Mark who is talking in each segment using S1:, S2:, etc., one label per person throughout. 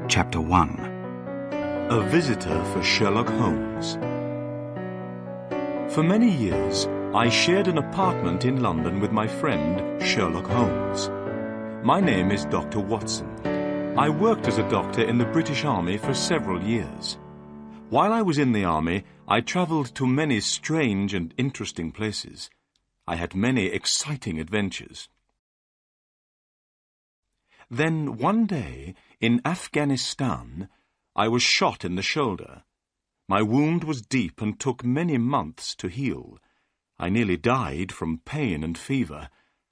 S1: Chapter 1.
S2: A visitor for Sherlock Holmes. For many years, I shared an apartment in London with my friend Sherlock Holmes. My name is Dr. Watson. I worked as a doctor in the British Army for several years. While I was in the army, I travelled to many strange and interesting places. I had many exciting adventures. Then one day, in Afghanistan, I was shot in the shoulder. My wound was deep and took many months to heal. I nearly died from pain and fever.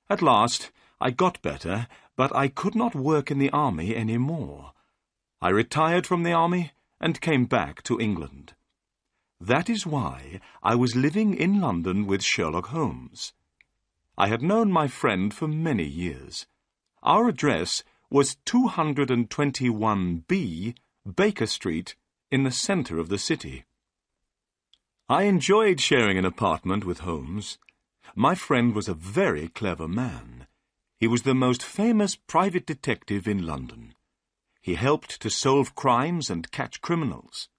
S2: At last, I got better, but I could not work in the army any more. I retired from the army and came back to England. That is why I was living in London with Sherlock Holmes. I had known my friend for many years. Our address was 221B, Baker Street, in the centre of the city. I enjoyed sharing an apartment with Holmes. My friend was a very clever man. He was the most famous private detective in London. He helped to solve crimes and catch criminals.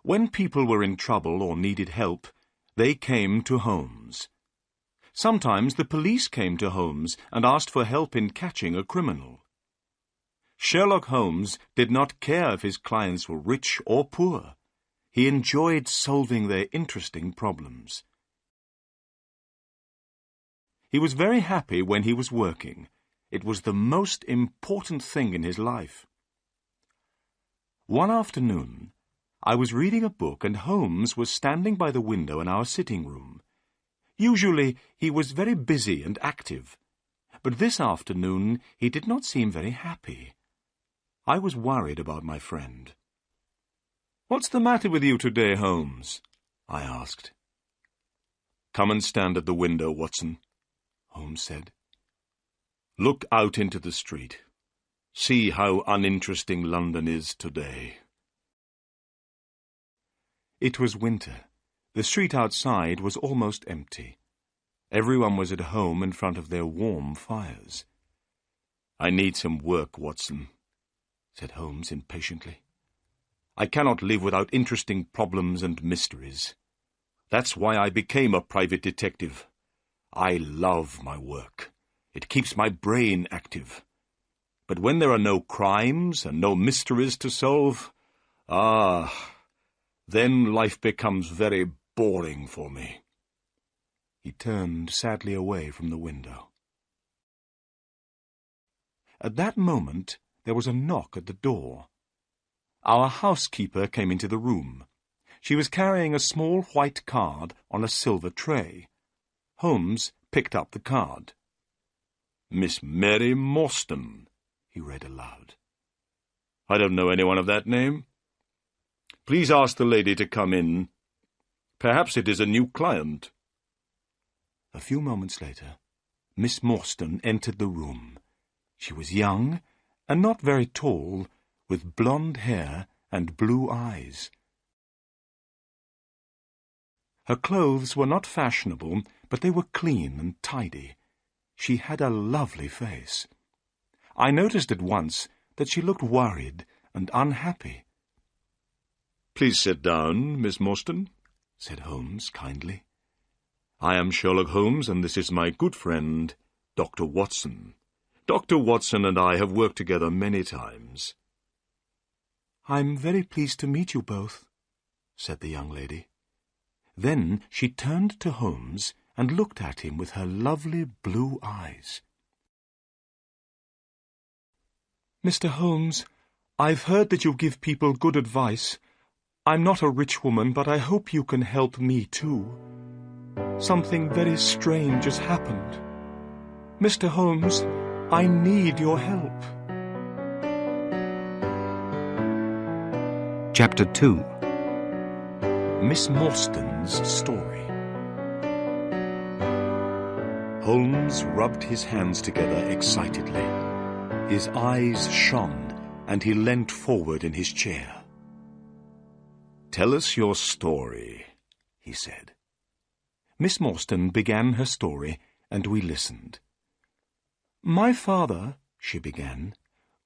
S2: When people were in trouble or needed help, they came to Holmes. Sometimes the police came to Holmes and asked for help in catching a criminal. Sherlock Holmes did not care if his clients were rich or poor. He enjoyed solving their interesting problems. He was very happy when he was working. It was the most important thing in his life. One afternoon, I was reading a book and Holmes was standing by the window in our sitting room. Usually he was very busy and active, but this afternoon he did not seem very happy. I was worried about my friend. "What's the matter with you today, Holmes?" I asked. "Come and stand at the window, Watson," Holmes said. "Look out into the street. See how uninteresting London is today." It was winter. The street outside was almost empty. Everyone was at home in front of their warm fires. "I need some work, Watson," said Holmes impatiently. "I cannot live without interesting problems and mysteries. That's why I became a private detective. I love my work. It keeps my brain active. But when there are no crimes and no mysteries to solve, then life becomes very boring for me." He turned sadly away from the window. At that moment, there was a knock at the door. Our housekeeper came into the room. She was carrying a small white card on a silver tray. Holmes picked up the card. "Miss Mary Morstan," he read aloud. "I don't know anyone of that name. Please ask the lady to come in. Perhaps it is a new client." A few moments later, Miss Morstan entered the room. She was young and not very tall, with blonde hair and blue eyes. Her clothes were not fashionable, but they were clean and tidy. She had a lovely face. I noticed at once that she looked worried and unhappy. "Please sit down, Miss Morstan," said Holmes kindly. "I am Sherlock Holmes, and this is my good friend, Dr. Watson. Dr. Watson and I have worked together many times." "I'm very pleased to meet you both," said the young lady. Then she turned to Holmes and looked at him with her lovely blue eyes. "Mr. Holmes, I've heard that you give people good advice. I'm not a rich woman, but I hope you can help me too. Something very strange has happened. Mr. Holmes, I need your help."
S1: Chapter 2.
S2: Miss Morstan's story. Holmes rubbed his hands together excitedly. His eyes shone, and he leant forward in his chair. "Tell us your story," he said. Miss Morstan began her story, and we listened. "My father," she began,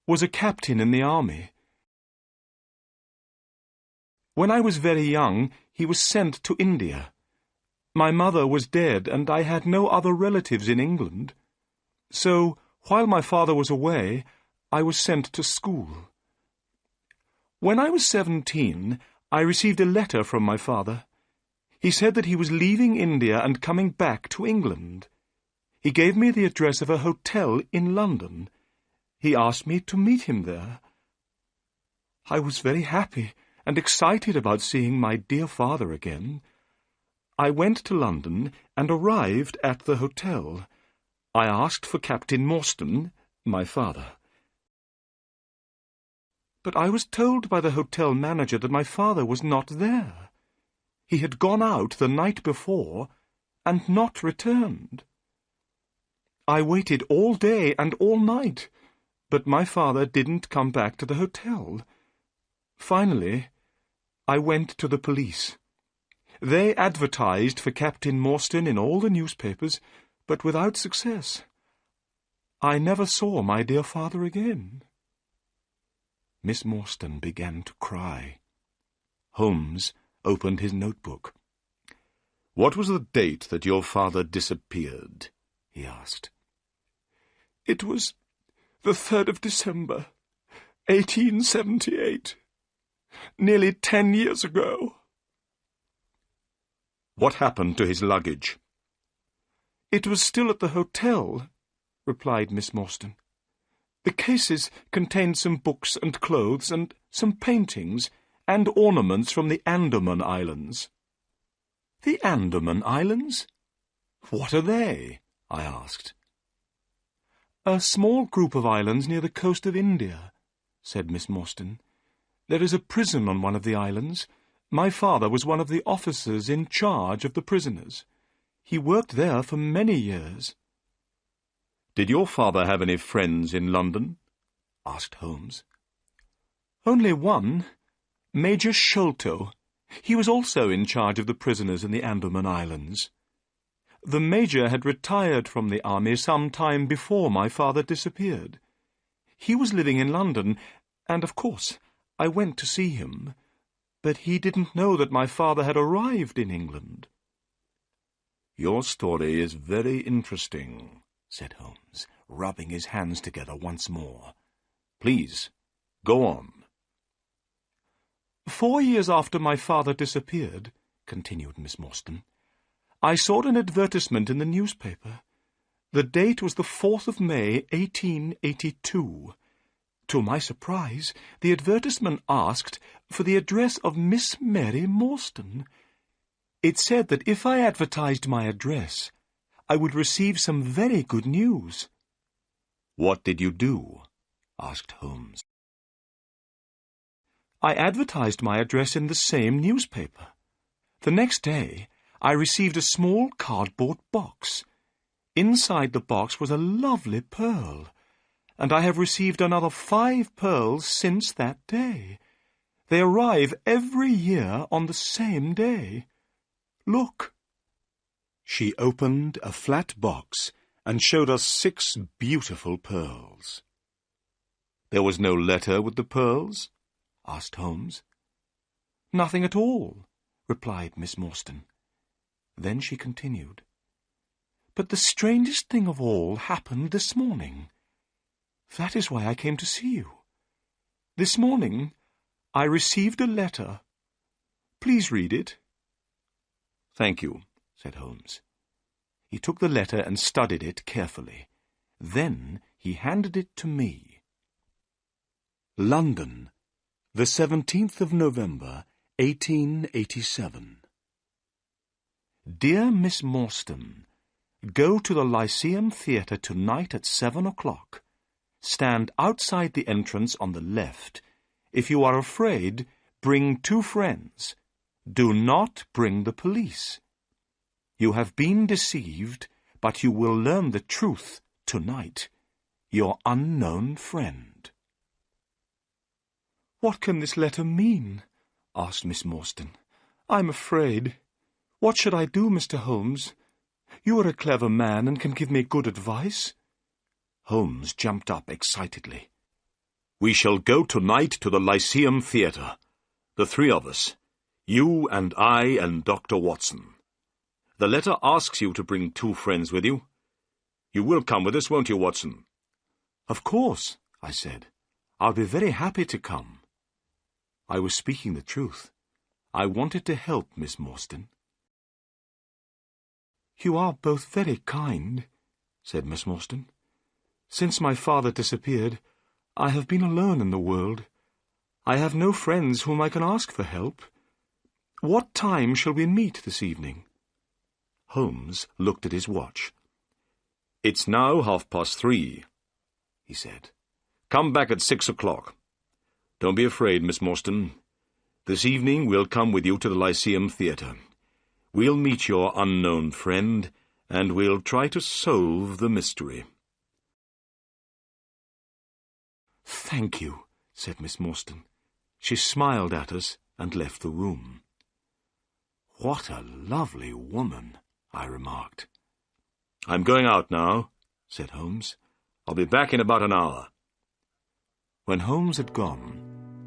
S2: "was a captain in the army. When I was very young, he was sent to India. My mother was dead, and I had no other relatives in England. So, while my father was away, I was sent to school. When I was 17, I received a letter from my father. He said that he was leaving India and coming back to England. He gave me the address of a hotel in London. He asked me to meet him there. I was very happy and excited about seeing my dear father again. I went to London and arrived at the hotel. I asked for Captain Morstan, my father. But I was told by the hotel manager that my father was not there. He had gone out the night before and not returned. I waited all day and all night, but my father didn't come back to the hotel. Finally, I went to the police. They advertised for Captain Morstan in all the newspapers, but without success. I never saw my dear father again. Miss Morstan began to cry. Holmes opened his notebook. "What was the date that your father disappeared?" he asked. "It was the 3rd of December, 1878. Nearly 10 years ago." "What happened to his luggage?" "It was still at the hotel," replied Miss Morstan. "The cases contained some books and clothes and some paintings and ornaments from the Andaman Islands." "The Andaman Islands? What are they?" I asked. "A small group of islands near the coast of India," said Miss Morstan. "There is a prison on one of the islands. My father was one of the officers in charge of the prisoners. He worked there for many years." "Did your father have any friends in London?" asked Holmes. "Only one, Major Sholto. He was also in charge of the prisoners in the Andaman Islands. The Major had retired from the army some time before my father disappeared. He was living in London, and of course I went to see him, but he didn't know that my father had arrived in England." "Your story is very interesting," said Holmes, rubbing his hands together once more. "Please, go on." "4 years after my father disappeared," continued Miss Morstan, "I saw an advertisement in the newspaper. The date was the 4th of May, 1882. To my surprise, the advertisement asked for the address of Miss Mary Morstan. It said that if I advertised my address, I would receive some very good news." "What did you do?" asked Holmes. "I advertised my address in the same newspaper. The next day, I received a small cardboard box. Inside the box was a lovely pearl, and I have received another 5 pearls since that day. They arrive every year on the same day. Look." She opened a flat box and showed us 6 beautiful pearls. "There was no letter with the pearls?" asked Holmes. "Nothing at all," replied Miss Morstan. Then she continued, "But the strangest thing of all happened this morning. That is why I came to see you. This morning I received a letter. Please read it." "Thank you," said Holmes. He took the letter and studied it carefully. Then he handed it to me. London, the 17th of November, 1887. Dear Miss Morstan, go to the Lyceum Theatre tonight at 7 o'clock. Stand outside the entrance on the left. If you are afraid, bring 2 friends. Do not bring the police. You have been deceived, but you will learn the truth tonight. Your unknown friend. "What can this letter mean?" asked Miss Morstan. "I'm afraid. What should I do, Mr. Holmes? You are a clever man and can give me good advice." Holmes jumped up excitedly. "We shall go tonight to the Lyceum Theatre. The 3 of us. You and I and Dr. Watson. The letter asks you to bring 2 friends with you. You will come with us, won't you, Watson?" "Of course," I said. "I'll be very happy to come." I was speaking the truth. I wanted to help Miss Morstan. "You are both very kind," said Miss Morstan. "Since my father disappeared, I have been alone in the world. I have no friends whom I can ask for help. What time shall we meet this evening?" Holmes looked at his watch. "It's now 3:30, he said. "Come back at 6 o'clock. Don't be afraid, Miss Morstan. This evening we'll come with you to the Lyceum Theatre. We'll meet your unknown friend, and we'll try to solve the mystery." "Thank you," said Miss Morstan. She smiled at us and left the room. "What a lovely woman," I remarked. "I'm going out now," said Holmes. "I'll be back in about an hour." When Holmes had gone,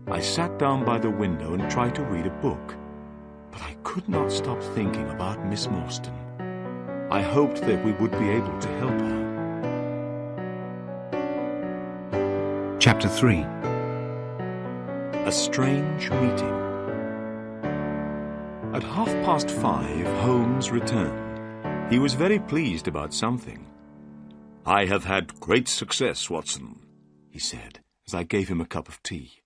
S2: I sat down by the window and tried to read a book, but I could not stop thinking about Miss Morstan. I hoped that we would be able to help her. Chapter 3. A strange meeting. At 5:30, Holmes returned. He was very pleased about something. "I have had great success, Watson," he said, as I gave him a cup of tea.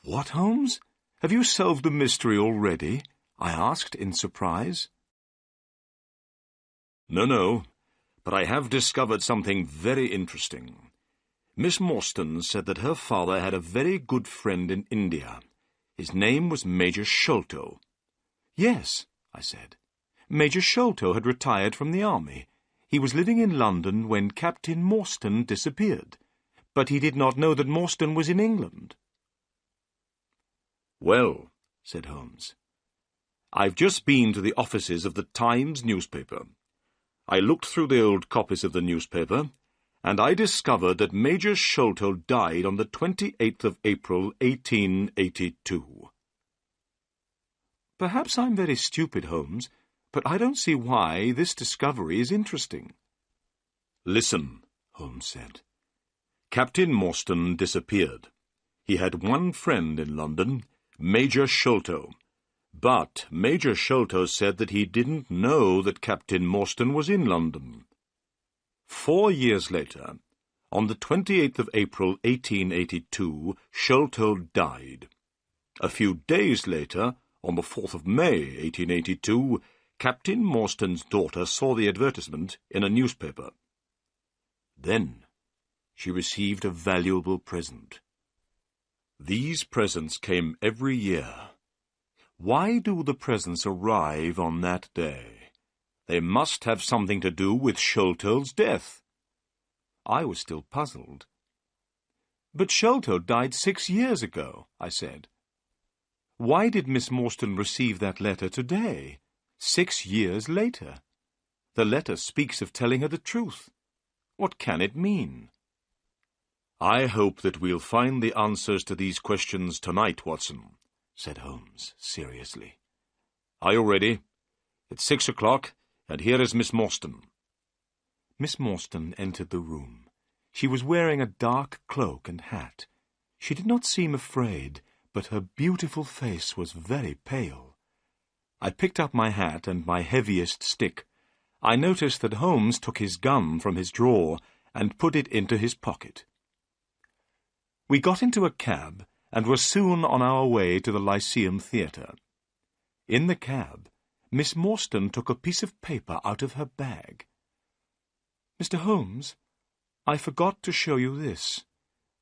S2: "What, Holmes? Have you solved the mystery already?" I asked in surprise. No, but I have discovered something very interesting. Miss Morstan said that her father had a very good friend in India. His name was Major Sholto." "Yes," I said. "Major Sholto had retired from the army. He was living in London when Captain Morstan disappeared, but he did not know that Morstan was in England." "Well," said Holmes, "I've just been to the offices of the Times newspaper. I looked through the old copies of the newspaper, and I discovered that Major Sholto died on the 28th of April, 1882. "Perhaps I'm very stupid, Holmes, but I don't see why this discovery is interesting." "Listen," Holmes said. "Captain Morstan disappeared. He had one friend in London, Major Sholto. But Major Sholto said that he didn't know that Captain Morstan was in London. 4 years later, on the 28th of April, 1882, Sholto died. A few days later, on the 4th of May, 1882, Captain Morstan's daughter saw the advertisement in a newspaper. Then she received a valuable present. These presents came every year. Why do the presents arrive on that day? They must have something to do with Sholto's death." I was still puzzled. "But Sholto died 6 years ago," I said. "Why did Miss Morstan receive that letter today, 6 years later? The letter speaks of telling her the truth. What can it mean?" "I hope that we'll find the answers to these questions tonight, Watson," said Holmes seriously. "Are you ready? It's 6 o'clock, and here is Miss Morstan." Miss Morstan entered the room. She was wearing a dark cloak and hat. She did not seem afraid, but her beautiful face was very pale. I picked up my hat and my heaviest stick. I noticed that Holmes took his gun from his drawer and put it into his pocket. We got into a cab and were soon on our way to the Lyceum Theatre. In the cab, Miss Morstan took a piece of paper out of her bag. "Mr. Holmes, I forgot to show you this.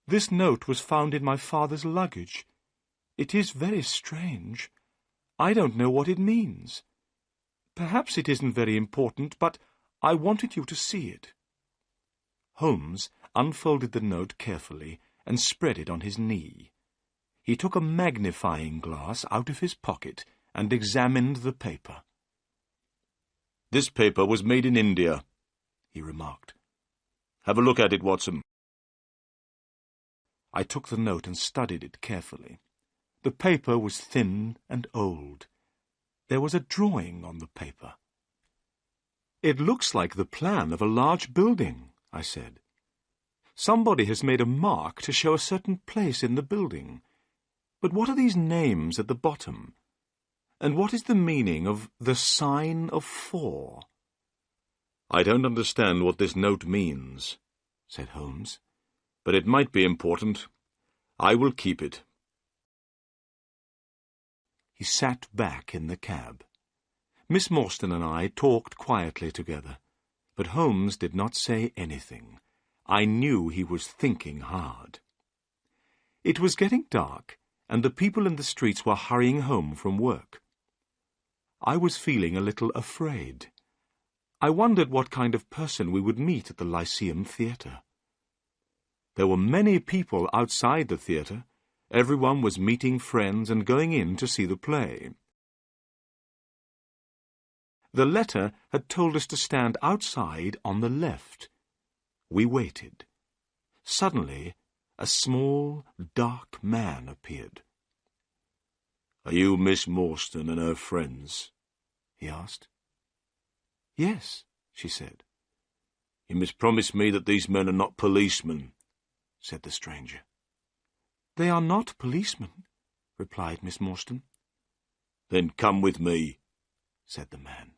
S2: This note was found in my father's luggage. It is very strange. I don't know what it means. Perhaps it isn't very important, but I wanted you to see it." Holmes unfolded the note carefully and spread it on his knee. He took a magnifying glass out of his pocket and examined the paper. "This paper was made in India," he remarked. "Have a look at it, Watson." I took the note and studied it carefully. The paper was thin and old. There was a drawing on the paper. "It looks like the plan of a large building," I said. "Somebody has made a mark to show a certain place in the building. But what are these names at the bottom? And what is the meaning of the sign of 4? "I don't understand what this note means," said Holmes, "but it might be important. I will keep it." He sat back in the cab. Miss Morstan and I talked quietly together, but Holmes did not say anything. I knew he was thinking hard. It was getting dark, and the people in the streets were hurrying home from work. I was feeling a little afraid. I wondered what kind of person we would meet at the Lyceum Theatre. There were many people outside the theatre. Everyone was meeting friends and going in to see the play. The letter had told us to stand outside on the left. We waited. Suddenly, a small, dark man appeared. "Are you Miss Morstan and her friends?" he asked. "Yes," she said. "You must promise me that these men are not policemen," said the stranger. "They are not policemen," replied Miss Morstan. "Then come with me," said the man.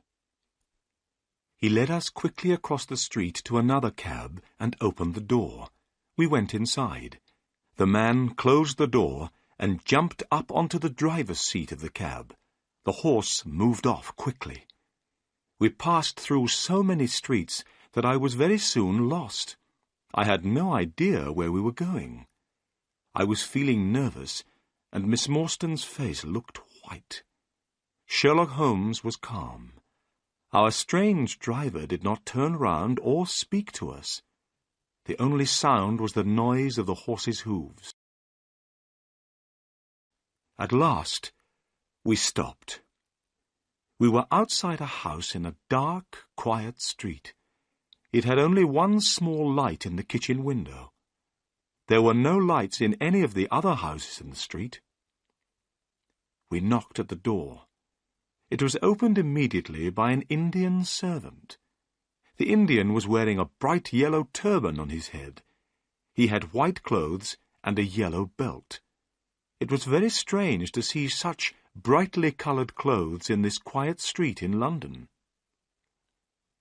S2: He led us quickly across the street to another cab and opened the door. We went inside. The man closed the door and jumped up onto the driver's seat of the cab. The horse moved off quickly. We passed through so many streets that I was very soon lost. I had no idea where we were going. I was feeling nervous, and Miss Morstan's face looked white. Sherlock Holmes was calm. Our strange driver did not turn round or speak to us. The only sound was the noise of the horse's hooves. At last, we stopped. We were outside a house in a dark, quiet street. It had only one small light in the kitchen window. There were no lights in any of the other houses in the street. We knocked at the door. It was opened immediately by an Indian servant. The Indian was wearing a bright yellow turban on his head. He had white clothes and a yellow belt. It was very strange to see such brightly coloured clothes in this quiet street in London.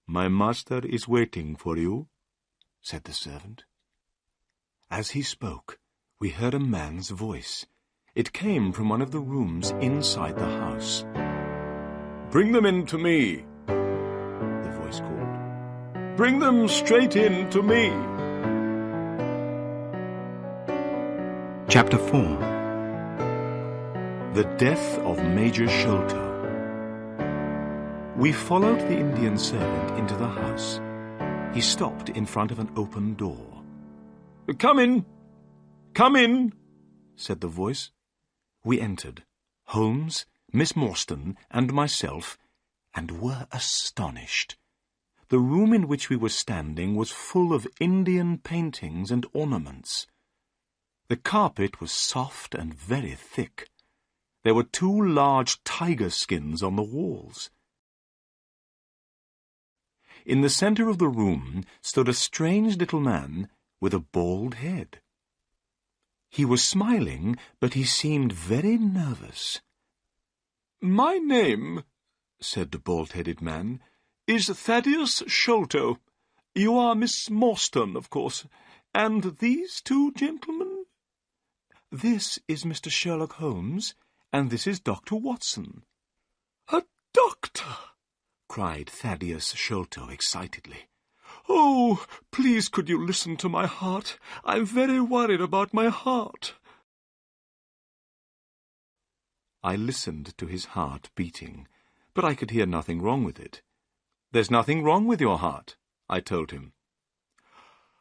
S2: "My master is waiting for you," said the servant. As he spoke, we heard a man's voice. It came from one of the rooms inside the house. "Bring them in to me," the voice called. "Bring them straight in to me."
S1: Chapter 4.
S2: The Death of Major Sholto. We followed the Indian servant into the house. He stopped in front of an open door. "Come in! Come in!" said the voice. We entered, Holmes, Miss Morstan, and myself, and were astonished. The room in which we were standing was full of Indian paintings and ornaments. The carpet was soft and very thick. There were 2 large tiger skins on the walls. In the centre of the room stood a strange little man with a bald head. He was smiling, but he seemed very nervous. "My name," said the bald-headed man, "is Thaddeus Sholto. You are Miss Morstan, of course. And these 2 gentlemen?" "This is Mr. Sherlock Holmes, and this is Dr. Watson." "A doctor!" cried Thaddeus Sholto excitedly. "Oh, please could you listen to my heart? I'm very worried about my heart." I listened to his heart beating, but I could hear nothing wrong with it. "There's nothing wrong with your heart," I told him.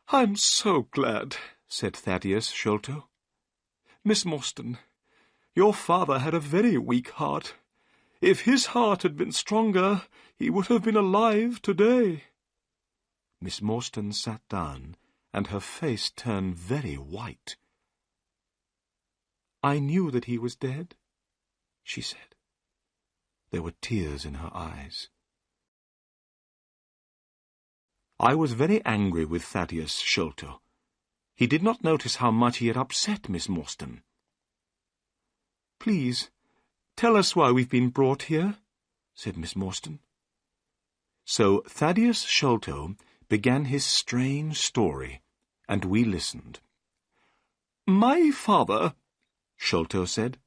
S2: "I'm so glad," said Thaddeus Sholto. "Miss Morstan, your father had a very weak heart. If his heart had been stronger, he would have been alive today." Miss Morstan sat down, and her face turned very white. "I knew that he was dead," she said. There were tears in her eyes. I was very angry with Thaddeus Sholto. He did not notice how much he had upset Miss Morstan. "Please, tell us why we've been brought here," said Miss Morstan. So Thaddeus Sholto began his strange story, and we listened. "My father," Sholto said,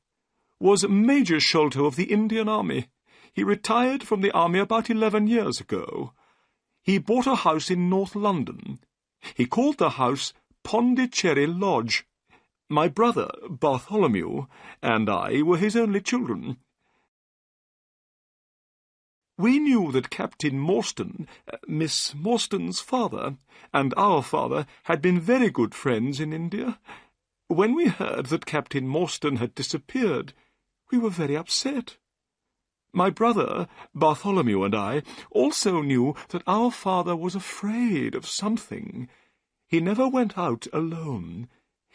S2: "was Major Sholto of the Indian Army. He retired from the army about 11 years ago. He bought a house in North London. He called the house Pondicherry Lodge. My brother, Bartholomew, and I were his only children. We knew that Captain Morstan, Miss Morstan's father, and our father had been very good friends in India. When we heard that Captain Morstan had disappeared, we were very upset. My brother, Bartholomew, and I also knew that our father was afraid of something. He never went out alone.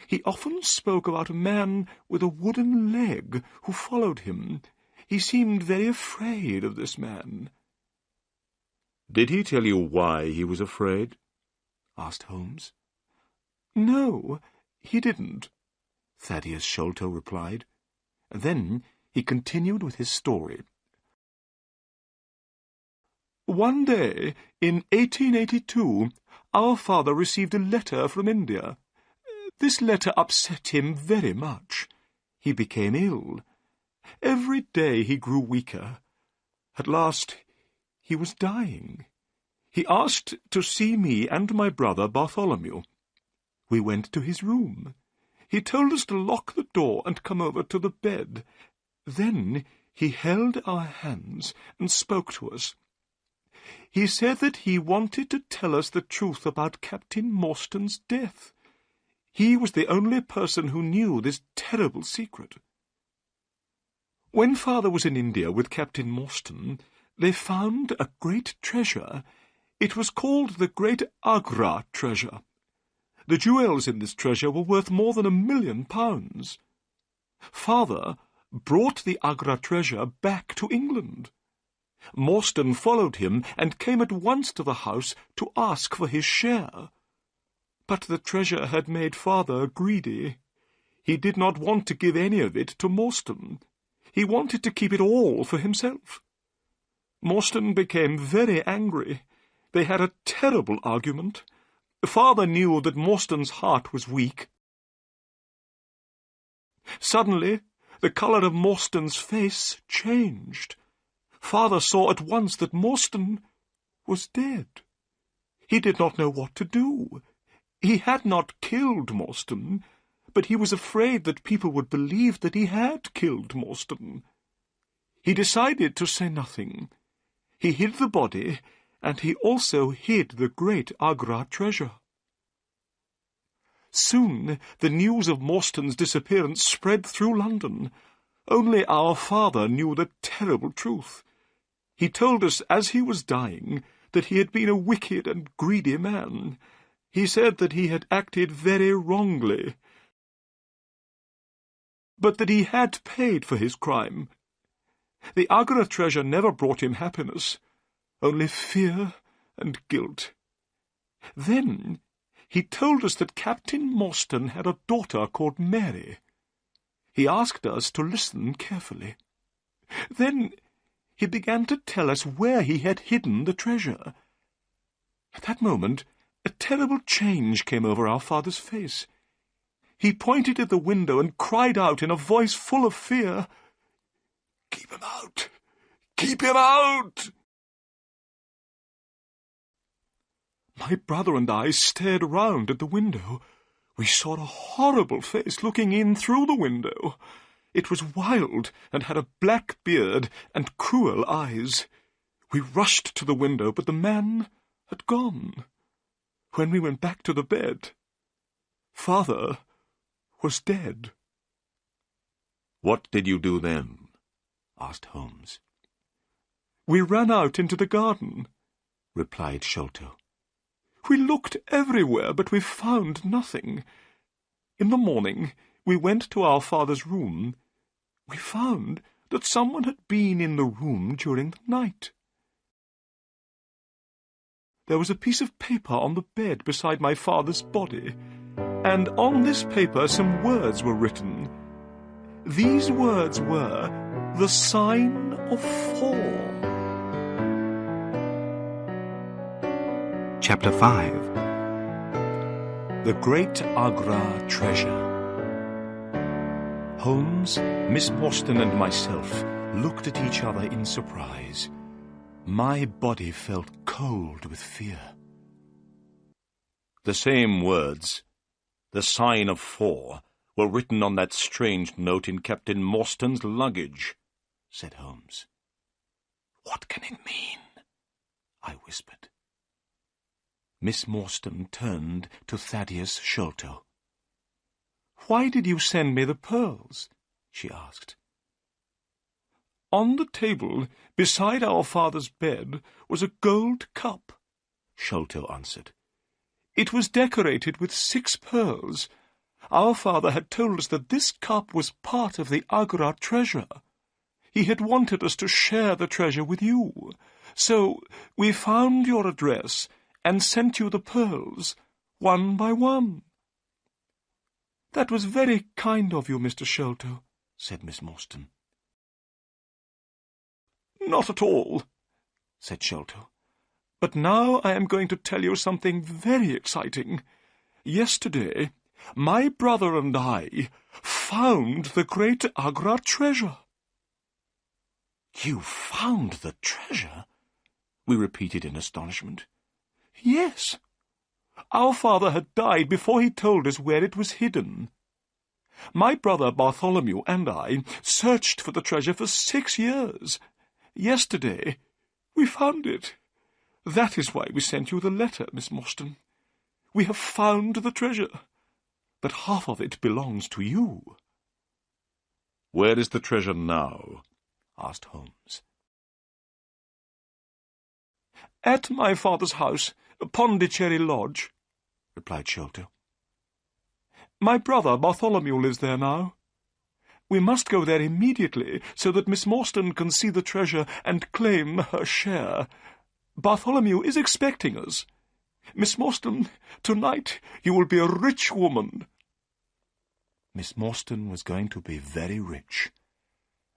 S2: He often spoke about a man with a wooden leg who followed him. He seemed very afraid of this man." "Did he tell you why he was afraid?" asked Holmes. "No, he didn't," Thaddeus Sholto replied. And then he continued with his story. "One day, in 1882, our father received a letter from India. This letter upset him very much. He became ill. Every day he grew weaker. At last he was dying. He asked to see me and my brother Bartholomew. We went to his room. He told us to lock the door and come over to the bed. Then he held our hands and spoke to us. He said that he wanted to tell us the truth about Captain Morstan's death. He was the only person who knew this terrible secret. When Father was in India with Captain Morstan, they found a great treasure. It was called the Great Agra Treasure. The jewels in this treasure were worth more than £1 million. Father brought the Agra treasure back to England. Morstan followed him and came at once to the house to ask for his share. But the treasure had made Father greedy. He did not want to give any of it to Morstan. He wanted to keep it all for himself. Morstan became very angry. They had a terrible argument. Father knew that Morstan's heart was weak. Suddenly, the colour of Morstan's face changed. Father saw at once that Morstan was dead. He did not know what to do. He had not killed Morstan, but he was afraid that people would believe that he had killed Morstan. He decided to say nothing. He hid the body, and he also hid the great Agra treasure. Soon the news of Morstan's disappearance spread through London. Only our father knew the terrible truth. He told us as he was dying that he had been a wicked and greedy man. He said that he had acted very wrongly, but that he had paid for his crime. The Agra treasure never brought him happiness, only fear and guilt. Then he told us that Captain Morstan had a daughter called Mary. He asked us to listen carefully. Then he began to tell us where he had hidden the treasure. At that moment, a terrible change came over our father's face. He pointed at the window and cried out in a voice full of fear, "Keep him out! Keep him out!" My brother and I stared round at the window. We saw a horrible face looking in through the window. It was wild and had a black beard and cruel eyes. We rushed to the window, but the man had gone. When we went back to the bed, Father was dead.
S1: "What did you do then?" asked Holmes.
S2: "We ran out into the garden," replied Sholto. "We looked everywhere, but we found nothing. In the morning, we went to our father's room, we found that someone had been in the room during the night. There was a piece of paper on the bed beside my father's body, and on this paper some words were written. These words were, "The sign of 4."
S3: Chapter 5.
S2: The Great Agra Treasure. Holmes, Miss Morstan and myself looked at each other in surprise. My body felt cold with fear. The same words, "The sign of 4, were written on that strange note in Captain Morstan's luggage," said Holmes. "What can it mean?" I whispered. Miss Morstan turned to Thaddeus Sholto. "Why did you send me the pearls?" she asked. "On the table, beside our father's bed, was a gold cup," Sholto answered. "It was decorated with 6 pearls. Our father had told us that this cup was part of the Agra treasure. He had wanted us to share the treasure with you. So we found your address and sent you the pearls, one by one." "That was very kind of you, Mr. Sholto," said Miss Morstan. "Not at all," said Sholto. "But now I am going to tell you something very exciting. Yesterday, my brother and I found the great Agra treasure." "You found the treasure?" we repeated in astonishment. "Yes. Our father had died before he told us where it was hidden. My brother Bartholomew and I searched for the treasure for 6 years. Yesterday, we found it. That is why we sent you the letter, Miss Morstan. We have found the treasure, but half of it belongs to you."
S1: "Where is the treasure now?" asked Holmes.
S2: "At my father's house, Pondicherry Lodge," replied Sholto. "My brother Bartholomew lives there now. We must go there immediately so that Miss Morstan can see the treasure and claim her share. Bartholomew is expecting us. Miss Morstan, tonight you will be a rich woman." Miss Morstan was going to be very rich.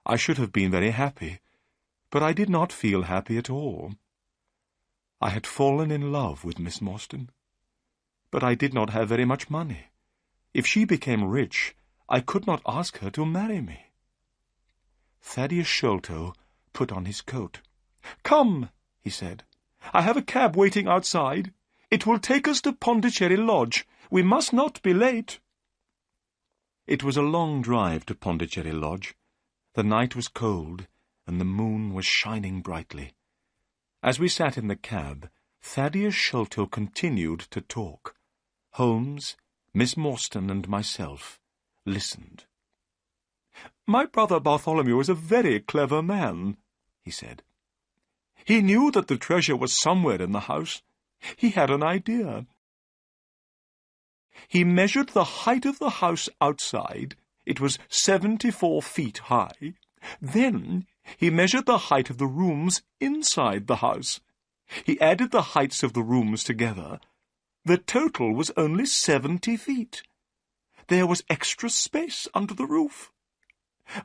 S2: I should have been very happy, but I did not feel happy at all. I had fallen in love with Miss Morstan, but I did not have very much money. If she became rich, I could not ask her to marry me. Thaddeus Sholto put on his coat. "Come," he said. "I have a cab waiting outside. It will take us to Pondicherry Lodge. We must not be late." It was a long drive to Pondicherry Lodge. The night was cold, and the moon was shining brightly. As we sat in the cab, Thaddeus Sholto continued to talk. Holmes, Miss Morstan, and myself listened. "My brother Bartholomew is a very clever man," he said. "He knew that the treasure was somewhere in the house. He had an idea. He measured the height of the house outside. It was 74 feet high. Then he measured the height of the rooms inside the house. He added the heights of the rooms together. The total was only 70 feet. There was extra space under the roof.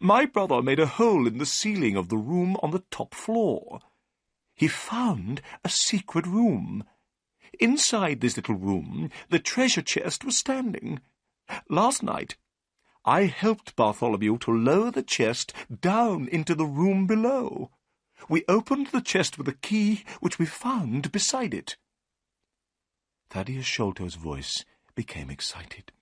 S2: My brother made a hole in the ceiling of the room on the top floor. He found a secret room. Inside this little room, the treasure chest was standing. Last night, I helped Bartholomew to lower the chest down into the room below. We opened the chest with a key which we found beside it." Thaddeus Sholto's voice became excited.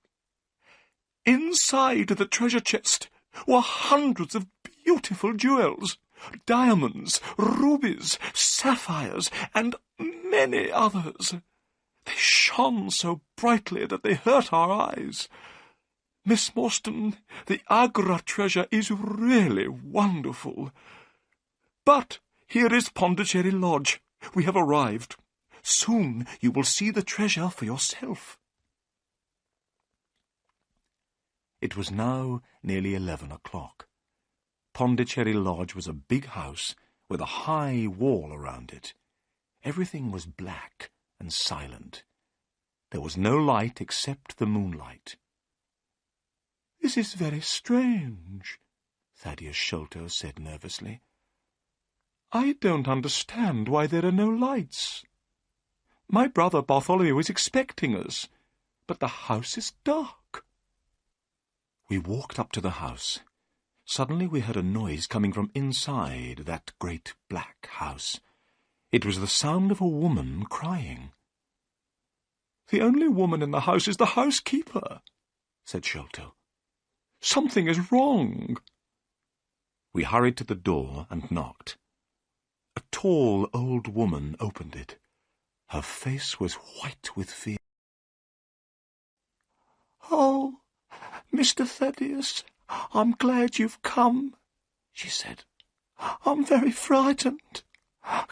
S2: "Inside the treasure chest were hundreds of beautiful jewels, diamonds, rubies, sapphires, and many others. They shone so brightly that they hurt our eyes. Miss Morstan, the Agra treasure is really wonderful. But here is Pondicherry Lodge. We have arrived. Soon you will see the treasure for yourself." It was now nearly 11 o'clock. Pondicherry Lodge was a big house with a high wall around it. Everything was black and silent. There was no light except the moonlight. "This is very strange," Thaddeus Sholto said nervously. "I don't understand why there are no lights. My brother Bartholomew is expecting us, but the house is dark." We walked up to the house. Suddenly we heard a noise coming from inside that great black house. It was the sound of a woman crying. "The only woman in the house is the housekeeper," said Sholto. "Something is wrong." We hurried to the door and knocked. A tall old woman opened it. Her face was white with fear. "Oh, Mr. Thaddeus, I'm glad you've come," she said. "I'm very frightened.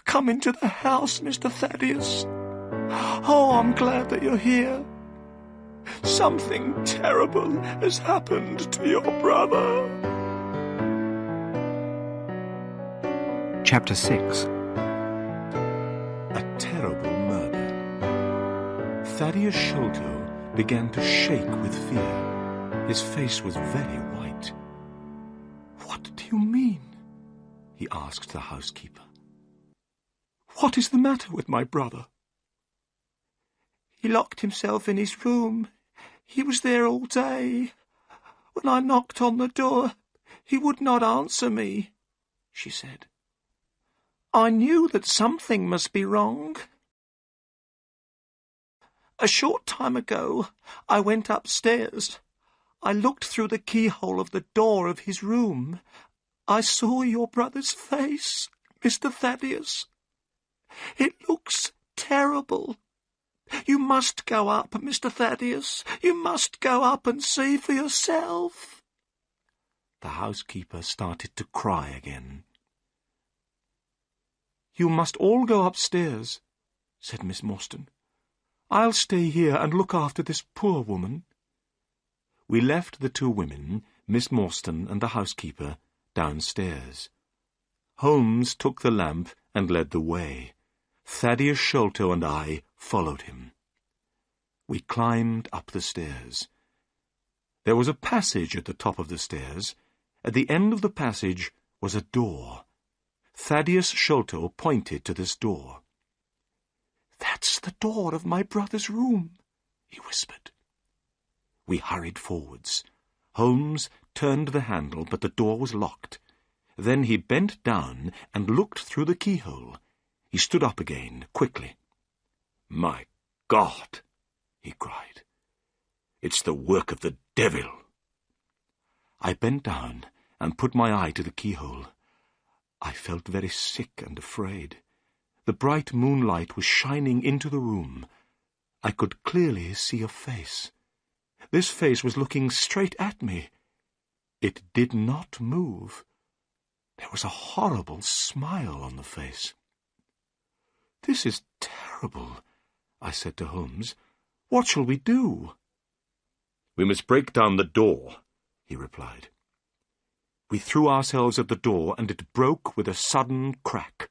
S2: Come into the house, Mr. Thaddeus. Oh, I'm glad that you're here. Something terrible has happened to your brother."
S3: Chapter 6.
S2: A terrible murder. Thaddeus Sholto began to shake with fear. His face was very white. "What do you mean?" he asked the housekeeper. "What is the matter with my brother?" "He locked himself in his room. He was there all day. When I knocked on the door, he would not answer me," she said. "I knew that something must be wrong. A short time ago, I went upstairs. I looked through the keyhole of the door of his room. I saw your brother's face, Mr. Thaddeus. It looks terrible. You must go up, Mr. Thaddeus. You must go up and see for yourself." The housekeeper started to cry again. "You must all go upstairs," said Miss Morstan. "I'll stay here and look after this poor woman." We left the two women, Miss Morstan and the housekeeper, downstairs. Holmes took the lamp and led the way. Thaddeus Sholto and I followed him. We climbed up the stairs. There was a passage at the top of the stairs. At the end of the passage was a door. Thaddeus Sholto pointed to this door. "That's the door of my brother's room," he whispered. We hurried forwards. Holmes turned the handle, but the door was locked. Then he bent down and looked through the keyhole. He stood up again, quickly. "My God!" he cried. "It's the work of the devil." I bent down and put my eye to the keyhole. I felt very sick and afraid. The bright moonlight was shining into the room. I could clearly see a face. This face was looking straight at me. It did not move. There was a horrible smile on the face. "This is terrible," I said to Holmes. "What shall we do?" "We must break down the door," he replied. We threw ourselves at the door, and it broke with a sudden crack.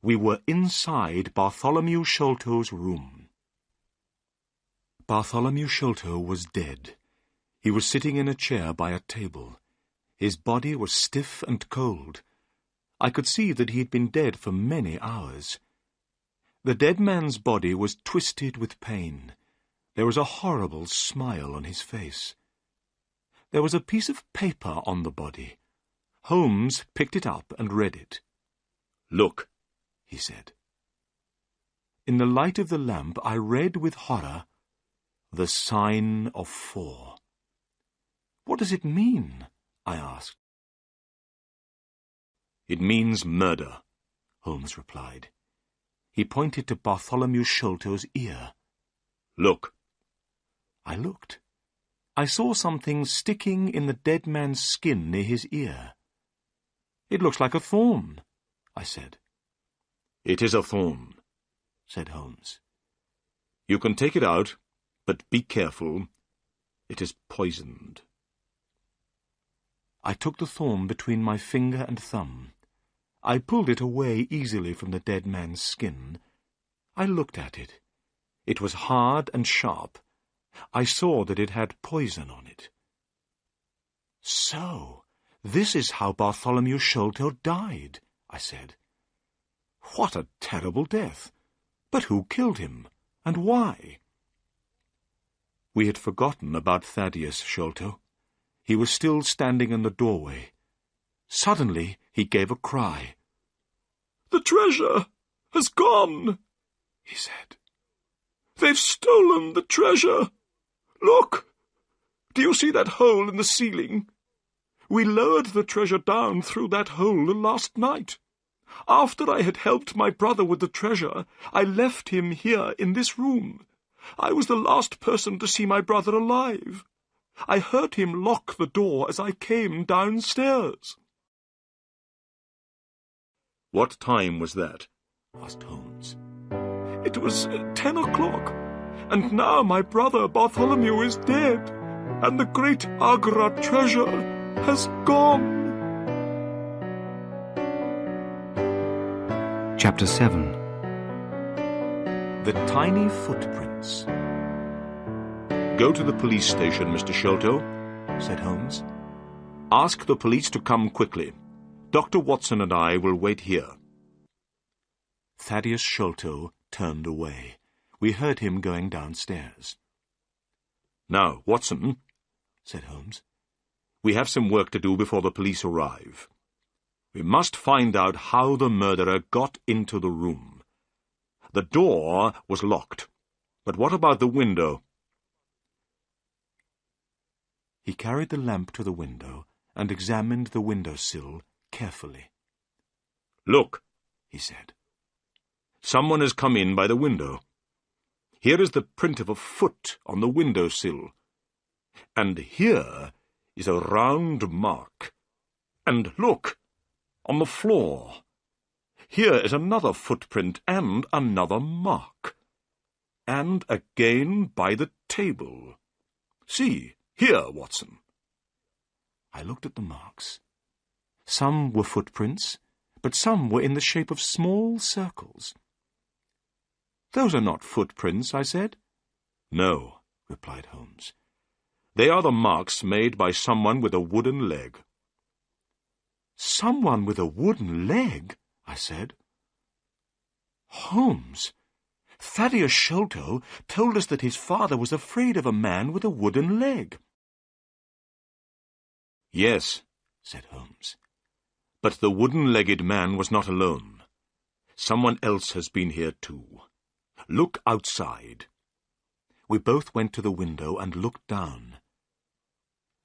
S2: We were inside Bartholomew Sholto's room. Bartholomew Sholto was dead. He was sitting in a chair by a table. His body was stiff and cold. I could see that he had been dead for many hours. The dead man's body was twisted with pain. There was a horrible smile on his face. There was a piece of paper on the body. Holmes picked it up and read it. "Look," he said. In the light of the lamp I read with horror, "The sign of 4." "What does it mean?" I asked. "It means murder," Holmes replied. He pointed to Bartholomew Sholto's ear. "Look." I looked. I saw something sticking in the dead man's skin near his ear. "It looks like a thorn," I said. "It is a thorn," said Holmes. "You can take it out, but be careful. It is poisoned." I took the thorn between my finger and thumb. I pulled it away easily from the dead man's skin. I looked at it. It was hard and sharp. I saw that it had poison on it. "So, this is how Bartholomew Sholto died," I said. "What a terrible death! But who killed him, and why?" We had forgotten about Thaddeus Sholto. He was still standing in the doorway. Suddenly he gave a cry. "The treasure has gone," he said. "They've stolen the treasure. Look! Do you see that hole in the ceiling? We lowered the treasure down through that hole last night. After I had helped my brother with the treasure, I left him here in this room. I was the last person to see my brother alive. I heard him lock the door as I came downstairs."
S1: "What time was that?"
S2: asked Holmes.
S1: "It was 10 o'clock, and now my brother Bartholomew is dead, and the great Agra treasure has gone."
S2: Chapter 7. The Tiny Footprints.
S1: "Go to the police station, Mr. Sholto,"
S2: said Holmes.
S1: "Ask the police to come quickly. Dr. Watson and I will wait here."
S2: Thaddeus Sholto turned away. We heard him going downstairs.
S1: "Now, Watson,"
S2: said Holmes,
S1: "we have some work to do before the police arrive. We must find out how the murderer got into the room. The door was locked, but what about the window?"
S2: He carried the lamp to the window and examined the window-sill carefully.
S1: "Look,"
S2: he said.
S1: "Someone has come in by the window. Here is the print of a foot on the window-sill. And here is a round mark. And look, on the floor. Here is another footprint and another mark. And again by the table. See, here, Watson."
S2: I looked at the marks. Some were footprints, but some were in the shape of small circles. "Those are not footprints," I said.
S1: "No,"
S2: replied Holmes.
S1: "They are the marks made by someone with a wooden leg."
S2: "Someone with a wooden leg?" I said. "Holmes, Thaddeus Sholto told us that his father was afraid of a man with a wooden leg."
S1: "Yes," said Holmes. "But the wooden-legged man was not alone. Someone else has been here too. Look outside."
S2: We both went to the window and looked down.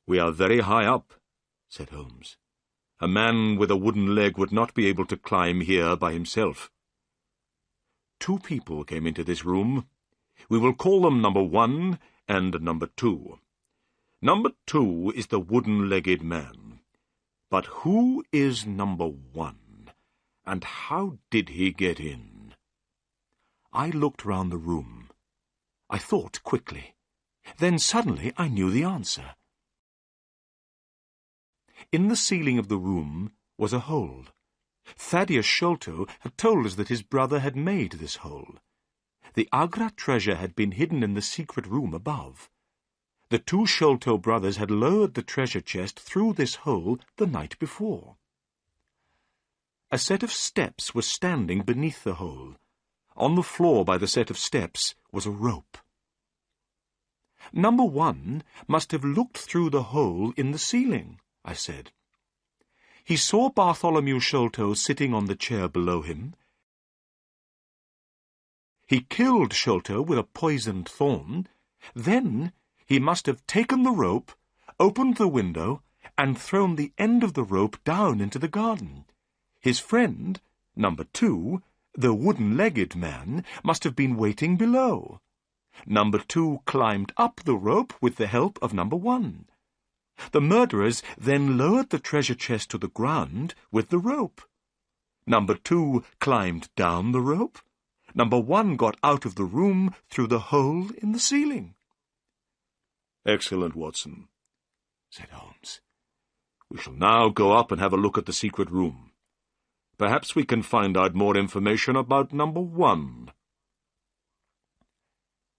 S1: "We are very high up," said Holmes. "A man with a wooden leg would not be able to climb here by himself. 2 people came into this room. We will call them number 1 and number 2. Number 2 is the wooden-legged man. But who is number 1, and how did he get in?"
S2: I looked round the room. I thought quickly. Then suddenly I knew the answer. In the ceiling of the room was a hole. Thaddeus Sholto had told us that his brother had made this hole. The Agra treasure had been hidden in the secret room above. The 2 Sholto brothers had lowered the treasure chest through this hole the night before. A set of steps was standing beneath the hole. On the floor by the set of steps was a rope. "Number 1 must have looked through the hole in the ceiling," I said. "He saw Bartholomew Sholto sitting on the chair below him. He killed Sholto with a poisoned thorn. Then he must have taken the rope, opened the window, and thrown the end of the rope down into the garden. His friend, number 2, the wooden-legged man, must have been waiting below. Number 2 climbed up the rope with the help of number 1. The murderers then lowered the treasure chest to the ground with the rope. Number 2 climbed down the rope. Number 1 got out of the room through the hole in the ceiling."
S1: "Excellent, Watson,"
S2: said Holmes.
S1: We shall now go up and have a look at the secret room. Perhaps we can find out more information about number 1.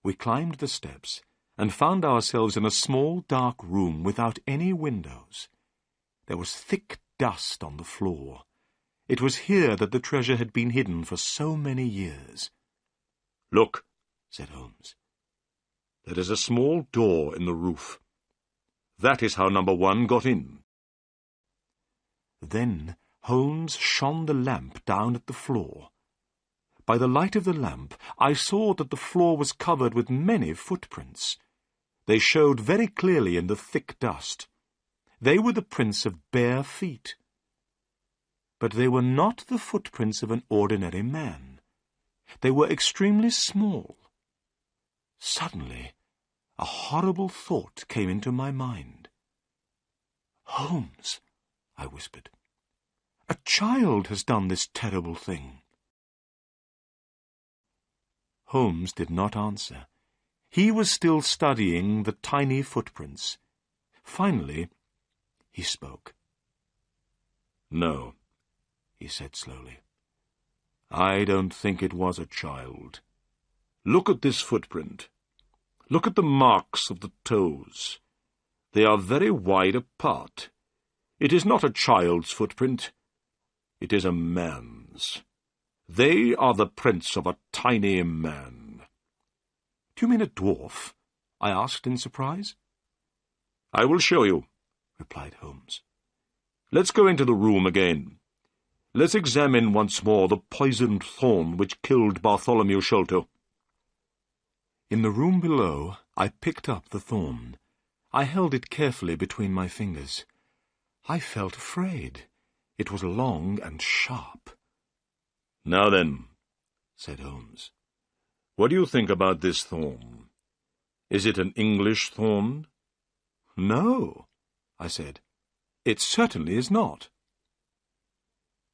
S2: We climbed the steps and found ourselves in a small dark room without any windows. There was thick dust on the floor. It was here that the treasure had been hidden for so many years.
S1: "Look," said Holmes. "There is a small door in the roof. That is how number 1 got in."
S2: Then Holmes shone the lamp down at the floor. By the light of the lamp, I saw that the floor was covered with many footprints. They showed very clearly in the thick dust. They were the prints of bare feet. But they were not the footprints of an ordinary man. They were extremely small. Suddenly, a horrible thought came into my mind. "Holmes," I whispered, "a child has done this terrible thing." Holmes did not answer. He was still studying the tiny footprints. Finally, he spoke.
S1: "No," he said slowly. "I don't think it was a child. Look at this footprint. Look at the marks of the toes. They are very wide apart. It is not a child's footprint. It is a man's. They are the prints of a tiny man."
S2: "Do you mean a dwarf?" I asked in surprise.
S1: "I will show you," replied Holmes. "Let's go into the room again. Let's examine once more the poisoned thorn which killed Bartholomew Sholto."
S2: In the room below, I picked up the thorn. I held it carefully between my fingers. I felt afraid. It was long and sharp.
S1: "Now then," said Holmes, "what do you think about this thorn? Is it an English thorn?"
S2: "No," I said. "It certainly is not."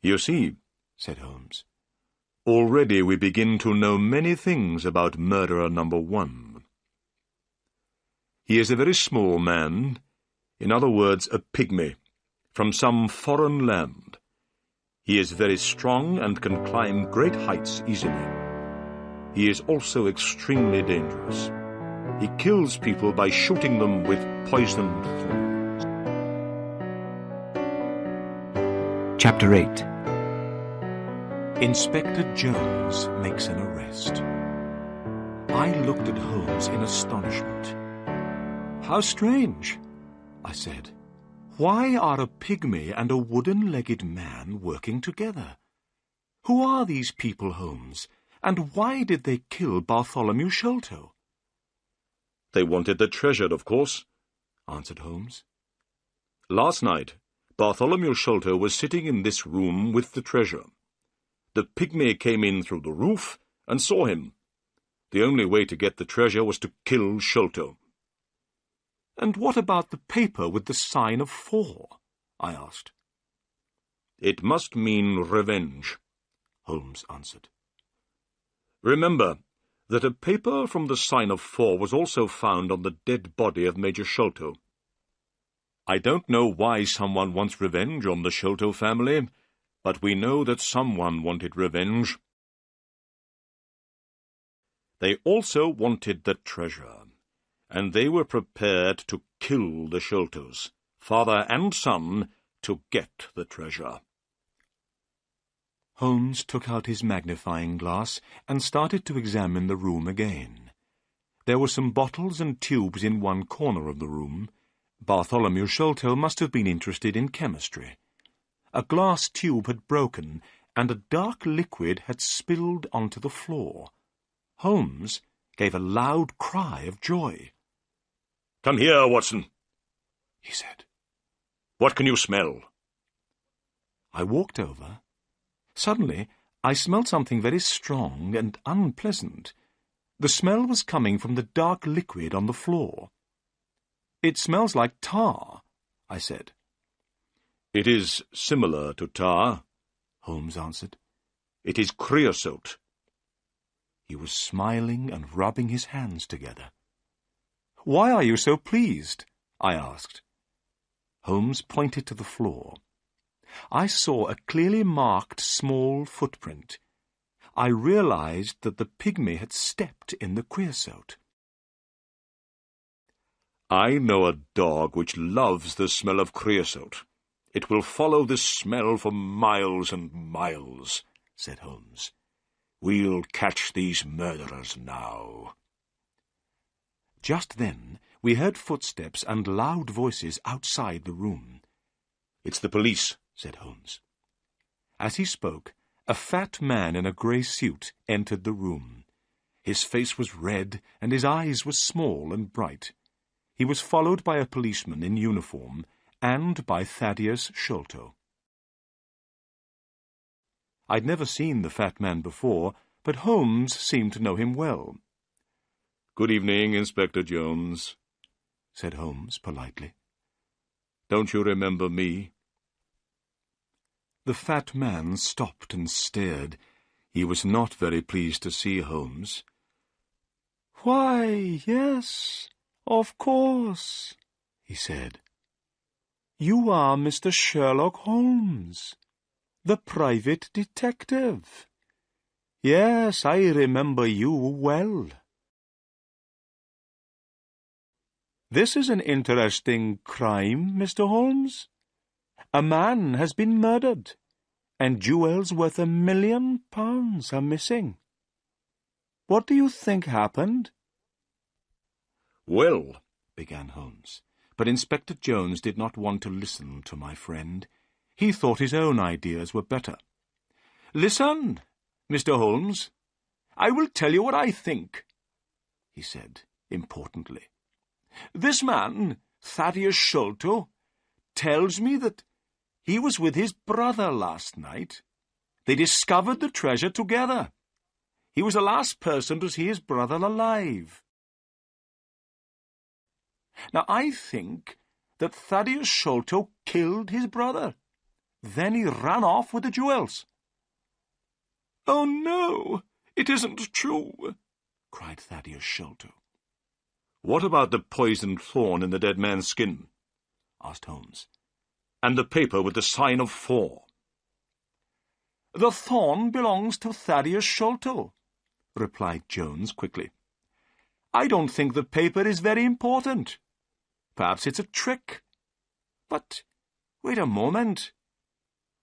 S1: "You see," said Holmes, "already we begin to know many things about murderer number 1. He is a very small man, in other words, a pygmy, from some foreign land. He is very strong and can climb great heights easily. He is also extremely dangerous. He kills people by shooting them with poisoned thorns."
S3: Chapter 8.
S2: Inspector Jones makes an arrest. I looked at Holmes in astonishment. "How strange," I said. "Why are a pygmy and a wooden-legged man working together? Who are these people, Holmes, and why did they kill Bartholomew Sholto?"
S1: "They wanted the treasure, of course," answered Holmes. "Last night, Bartholomew Sholto was sitting in this room with the treasure. The pygmy came in through the roof and saw him. The only way to get the treasure was to kill Sholto."
S2: "And what about the paper with the sign of 4? I asked.
S1: "It must mean revenge," Holmes answered. "Remember that a paper from the sign of 4 was also found on the dead body of Major Sholto. I don't know why someone wants revenge on the Sholto family, but we know that someone wanted revenge. They also wanted the treasure, and they were prepared to kill the Sholtos, father and son, to get the treasure."
S2: Holmes took out his magnifying glass and started to examine the room again. There were some bottles and tubes in one corner of the room. Bartholomew Sholto must have been interested in chemistry. A glass tube had broken, and a dark liquid had spilled onto the floor. Holmes gave a loud cry of joy.
S1: "Come here, Watson,"
S2: he said.
S1: "What can you smell?"
S2: I walked over. Suddenly, I smelled something very strong and unpleasant. The smell was coming from the dark liquid on the floor. "It smells like tar," I said.
S1: "It is similar to tar," Holmes answered. "It is creosote."
S2: He was smiling and rubbing his hands together. "Why are you so pleased?" I asked. Holmes pointed to the floor. I saw a clearly marked small footprint. I realized that the pygmy had stepped in the creosote.
S1: I know a dog which loves the smell of creosote. It will follow this smell for miles and miles, said Holmes. We'll catch these murderers now.
S2: Just then we heard footsteps and loud voices outside the room.
S1: It's the police,
S2: said Holmes. As he spoke, a fat man in a grey suit entered the room. His face was red and his eyes were small and bright. He was followed by a policeman in uniform and by Thaddeus Sholto. I'd never seen the fat man before, but Holmes seemed to know him well.
S1: "Good evening, Inspector Jones,"
S2: said Holmes politely.
S1: "Don't you remember me?"
S2: The fat man stopped and stared. He was not very pleased to see Holmes. "Why, yes, of course," he said. "You are Mr. Sherlock Holmes, the private detective. Yes, I remember you well. This is an interesting crime, Mr. Holmes. A man has been murdered, and jewels worth £1 million are missing. What do you think happened?"
S1: "Well,"
S2: began Holmes, but Inspector Jones did not want to listen to my friend. He thought his own ideas were better. "Listen, Mr. Holmes. I will tell you what I think," he said importantly. "This man, Thaddeus Sholto, tells me that he was with his brother last night. They discovered the treasure together. He was the last person to see his brother alive. Now, I think that Thaddeus Sholto killed his brother. Then he ran off with the jewels." "Oh, no, it isn't true," cried Thaddeus Sholto.
S1: "What about the poisoned thorn in the dead man's skin?" asked Holmes. "And the paper with the sign of 4?
S2: "The thorn belongs to Thaddeus Sholto," replied Jones quickly. "I don't think the paper is very important. Perhaps it's a trick. But wait a moment.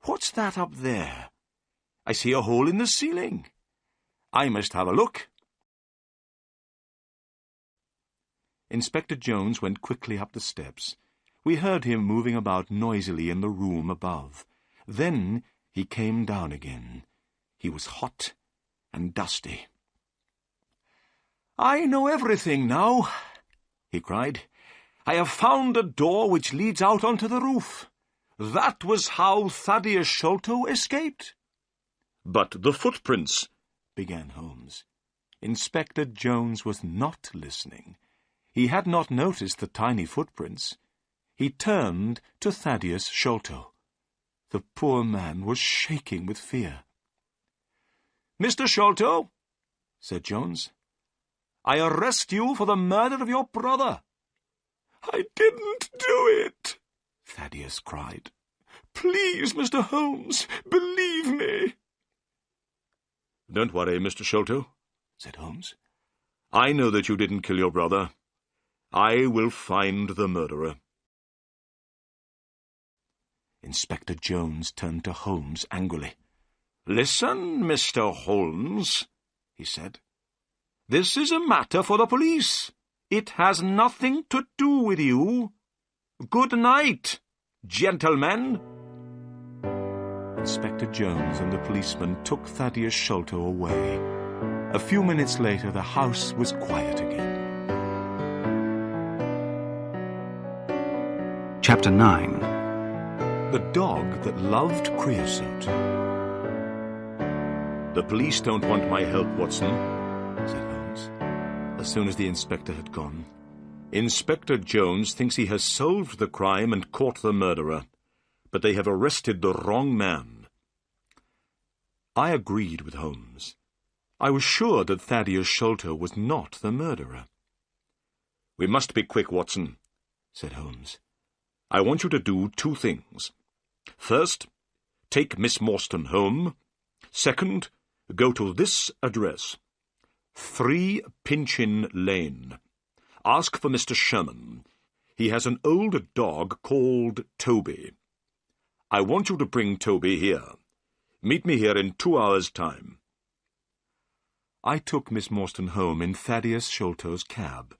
S2: What's that up there? I see a hole in the ceiling. I must have a look." Inspector Jones went quickly up the steps. We heard him moving about noisily in the room above. Then he came down again. He was hot and dusty. "I know everything now," he cried. "I have found a door which leads out onto the roof. That was how Thaddeus Sholto escaped."
S1: "But the footprints,"
S2: began Holmes. Inspector Jones was not listening. He had not noticed the tiny footprints. He turned to Thaddeus Sholto. The poor man was shaking with fear. "Mr. Sholto," said Jones, "I arrest you for the murder of your brother." "I didn't do it," Thaddeus cried. "Please, Mr. Holmes, believe me."
S1: "Don't worry, Mr. Sholto,"
S2: said Holmes.
S1: "I know that you didn't kill your brother. I will find the murderer." Inspector Jones turned to Holmes angrily. "Listen, Mr. Holmes," he said. "This is a matter for the police. It has nothing to do with you. Good night, gentlemen." Inspector Jones and the policeman took Thaddeus Sholto away. A few minutes later, the house was quiet again.
S3: Chapter 9.
S2: The dog that loved creosote.
S1: "The police don't want my help, Watson,"
S2: said Holmes, as soon as the inspector had gone.
S1: "Inspector Jones thinks he has solved the crime and caught the murderer, but they have arrested the wrong man."
S2: I agreed with Holmes. I was sure that Thaddeus Sholto was not the murderer.
S1: "We must be quick, Watson,"
S2: said Holmes.
S1: I want you to do two things. First, take Miss Morstan home. Second, go to this address, 3 Pinchin Lane. Ask for Mr. Sherman. He has an old dog called Toby. I want you to bring Toby here. Meet me here in 2 hours' time.
S2: I took Miss Morstan home in Thaddeus Sholto's cab.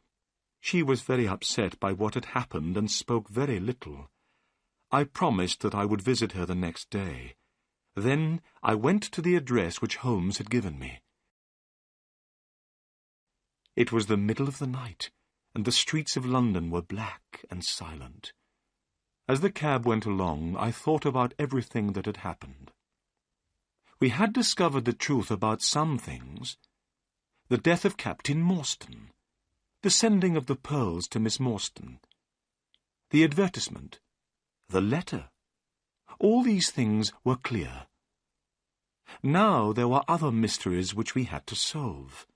S2: She was very upset by what had happened and spoke very little. I promised that I would visit her the next day. Then I went to the address which Holmes had given me. It was the middle of the night, and the streets of London were black and silent. As the cab went along, I thought about everything that had happened. We had discovered the truth about some things. The death of Captain Morstan, the sending of the pearls to Miss Morstan, the advertisement, the letter. All these things were clear. Now there were other mysteries which we had to solve.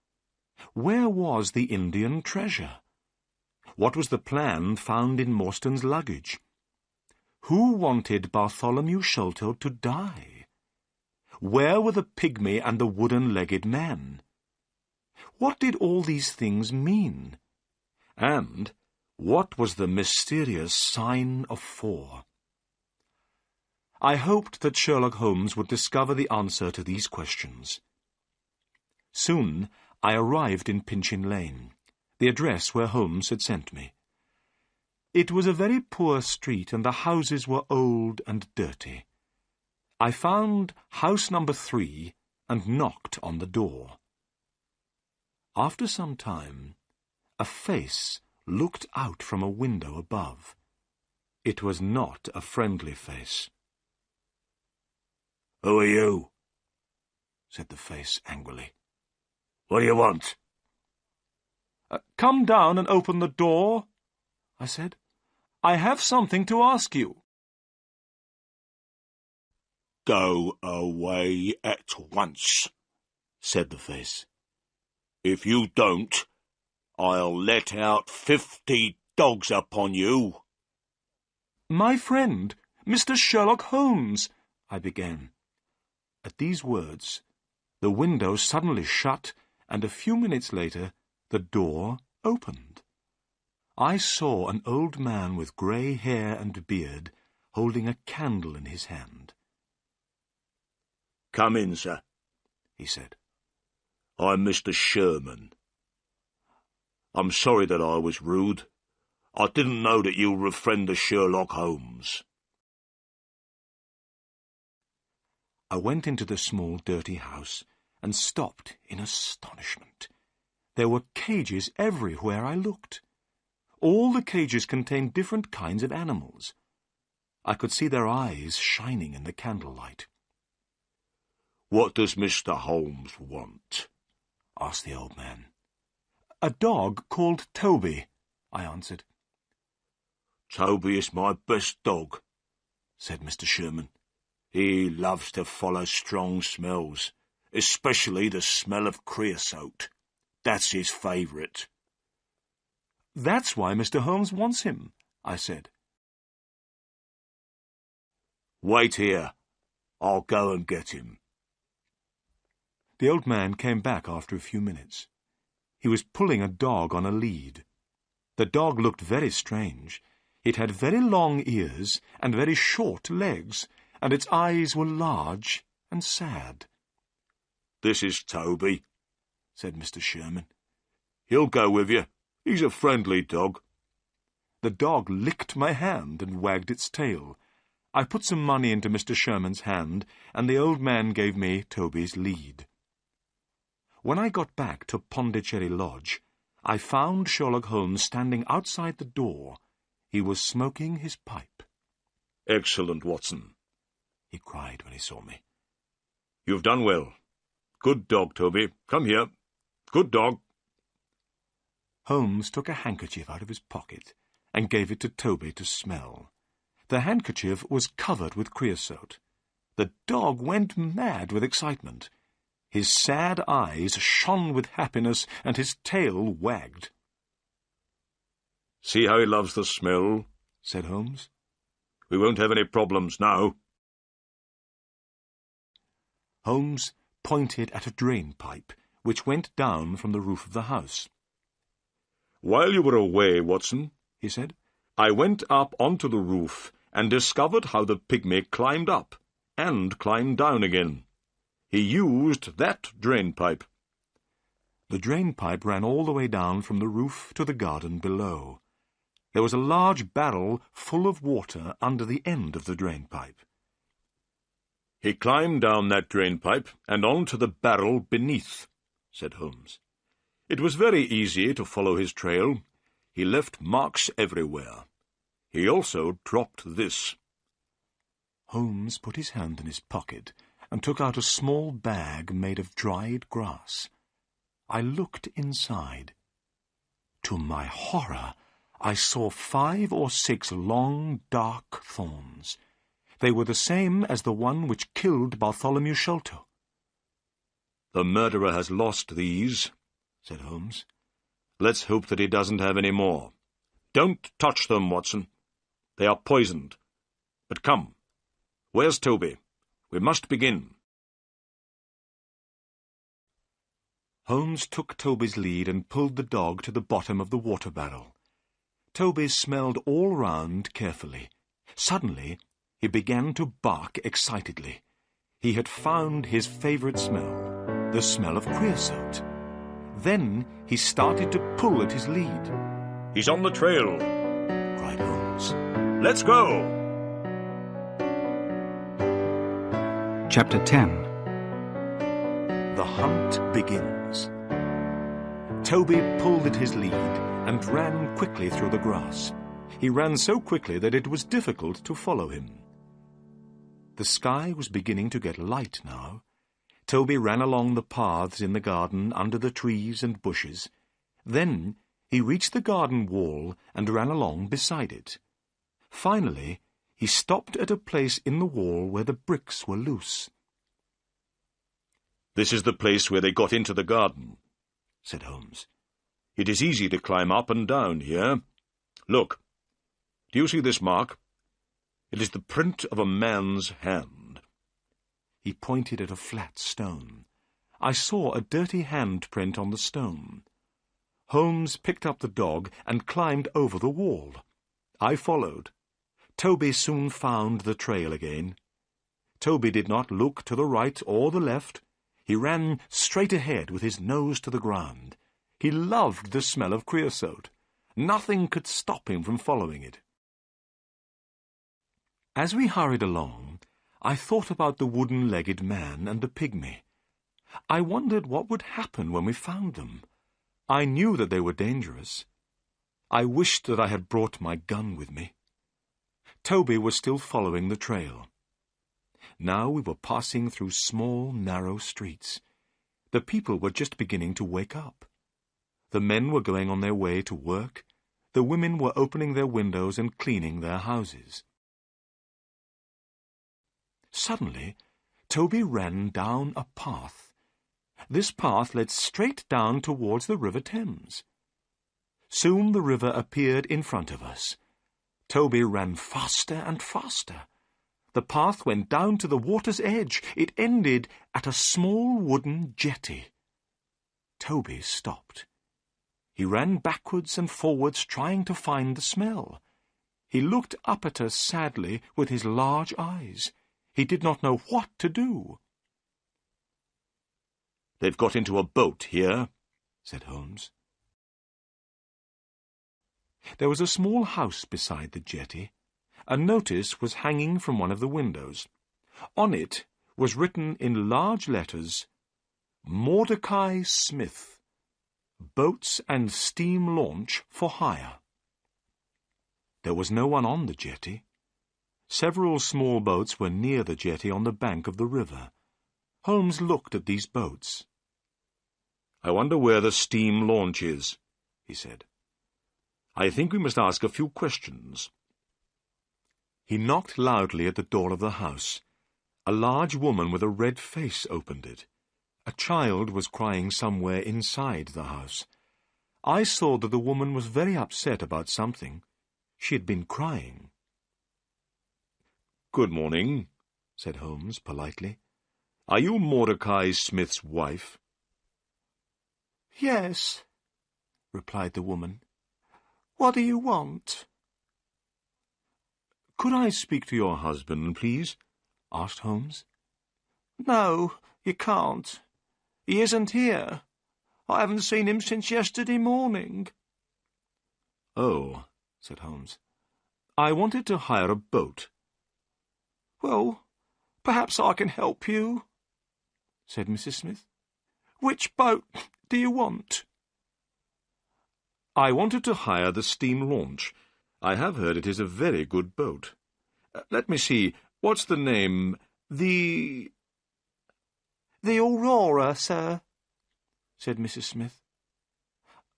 S2: Where was the Indian treasure? What was the plan found in Morstan's luggage? Who wanted Bartholomew Sholto to die? Where were the pygmy and the wooden-legged man? What did all these things mean? And what was the mysterious sign of 4? I hoped that Sherlock Holmes would discover the answer to these questions. Soon I arrived in Pinchin Lane, the address where Holmes had sent me. It was a very poor street, and the houses were old and dirty. I found house number 3 and knocked on the door. After some time, a face looked out from a window above. It was not a friendly face.
S4: "Who are you?"
S2: said the face angrily.
S4: "What do you want?"
S2: "Come down and open the door," I said. "I have something to ask you."
S4: "Go away at once," said the face. "If you don't, I'll let out 50 dogs upon you."
S2: "My friend, Mr. Sherlock Holmes," I began. At these words, the window suddenly shut, and a few minutes later the door opened. I saw an old man with grey hair and beard holding a candle in his hand.
S4: "Come in, sir," he said. "I'm Mr. Sherman. I'm sorry that I was rude. I didn't know that you were a friend of Sherlock Holmes."
S2: I went into the small, dirty house and stopped in astonishment. There were cages everywhere I looked. All the cages contained different kinds of animals. I could see their eyes shining in the candlelight.
S4: "What does Mr. Holmes want?"
S2: asked the old man. "A dog called Toby," I answered.
S4: "Toby is my best dog," said Mr. Sherman. "He loves to follow strong smells, especially the smell of creosote. That's his favourite."
S2: "That's why Mr. Holmes wants him," I said.
S4: "Wait here. I'll go and get him."
S2: The old man came back after a few minutes. He was pulling a dog on a lead. The dog looked very strange. It had very long ears and very short legs, and its eyes were large and sad.
S4: "This is Toby,"
S2: said Mr. Sherman.
S4: "He'll go with you. He's a friendly dog."
S2: The dog licked my hand and wagged its tail. I put some money into Mr. Sherman's hand, and the old man gave me Toby's lead. When I got back to Pondicherry Lodge, I found Sherlock Holmes standing outside the door. He was smoking his pipe.
S1: "Excellent, Watson,"
S2: he cried when he saw me.
S1: "You've done well. Good dog, Toby. Come here. Good dog."
S2: Holmes took a handkerchief out of his pocket and gave it to Toby to smell. The handkerchief was covered with creosote. The dog went mad with excitement. His sad eyes shone with happiness, and his tail wagged.
S1: "See how he loves the smell,"
S2: said Holmes.
S4: We won't have any problems now."
S2: Holmes pointed at a drain pipe, which went down from the roof of the house.
S1: "While you were away, Watson," he said, "I went up onto the roof and discovered how the pygmy climbed up and climbed down again. He used that drain pipe."
S2: The drain pipe ran all the way down from the roof to the garden below. There was a large barrel full of water under the end of the drain pipe.
S1: "He climbed down that drain pipe and onto the barrel beneath," said Holmes. "It was very easy to follow his trail. He left marks everywhere. He also dropped this."
S2: Holmes put his hand in his pocket and took out a small bag made of dried grass. I looked inside. To my horror, I saw 5 or 6 long, dark thorns. They were the same as the one which killed Bartholomew Sholto.
S1: "The murderer has lost these," said Holmes. "Let's hope that he doesn't have any more. Don't touch them, Watson. They are poisoned. But come, where's Toby? We must begin."
S2: Holmes took Toby's lead and pulled the dog to the bottom of the water barrel. Toby smelled all round carefully. Suddenly, he began to bark excitedly. He had found his favourite smell, the smell of creosote. Then he started to pull at his lead.
S1: "He's on the trail,"
S2: cried Holmes.
S1: "Let's go!"
S3: Chapter 10.
S2: The hunt begins. Toby pulled at his lead and ran quickly through the grass. He ran so quickly that it was difficult to follow him. The sky was beginning to get light now. Toby ran along the paths in the garden under the trees and bushes. Then he reached the garden wall and ran along beside it. Finally, he stopped at a place in the wall where the bricks were loose.
S1: "This is the place where they got into the garden," said Holmes. "It is easy to climb up and down here. Look, do you see this mark? It is the print of a man's hand."
S2: He pointed at a flat stone. I saw a dirty handprint on the stone. Holmes picked up the dog and climbed over the wall. I followed. Toby soon found the trail again. Toby did not look to the right or the left. He ran straight ahead with his nose to the ground. He loved the smell of creosote. Nothing could stop him from following it. As we hurried along, I thought about the wooden-legged man and the pygmy. I wondered what would happen when we found them. I knew that they were dangerous. I wished that I had brought my gun with me. Toby was still following the trail. Now we were passing through small, narrow streets. The people were just beginning to wake up. The men were going on their way to work. The women were opening their windows and cleaning their houses. Suddenly, Toby ran down a path. This path led straight down towards the River Thames. Soon the river appeared in front of us. Toby ran faster and faster. The path went down to the water's edge. It ended at a small wooden jetty. Toby stopped. He ran backwards and forwards, trying to find the smell. He looked up at us sadly with his large eyes. He did not know what to do.
S1: "They've got into a boat here," said Holmes.
S2: There was a small house beside the jetty. A notice was hanging from one of the windows. On it was written in large letters, "Mordecai Smith, Boats and Steam Launch for Hire." There was no one on the jetty. Several small boats were near the jetty on the bank of the river. Holmes looked at these boats.
S1: "I wonder where the steam launch is," he said. "I think we must ask a few questions."
S2: He knocked loudly at the door of the house. A large woman with a red face opened it. A child was crying somewhere inside the house. I saw that the woman was very upset about something. She had been crying.
S1: "Good morning," said Holmes politely. "Are you Mordecai Smith's wife?"
S2: "Yes," replied the woman. "What do you want?"
S1: "Could I speak to your husband, please?" asked Holmes.
S2: "No, you can't. He isn't here. I haven't seen him since yesterday morning."
S1: "Oh," said Holmes. "I wanted to hire a boat."
S2: "Well, perhaps I can help you," said Mrs. Smith. "Which boat do you want?"
S1: "I wanted to hire the steam launch. I have heard it is a very good boat. Let me see, what's the name? The
S2: "The Aurora, sir," said Mrs. Smith.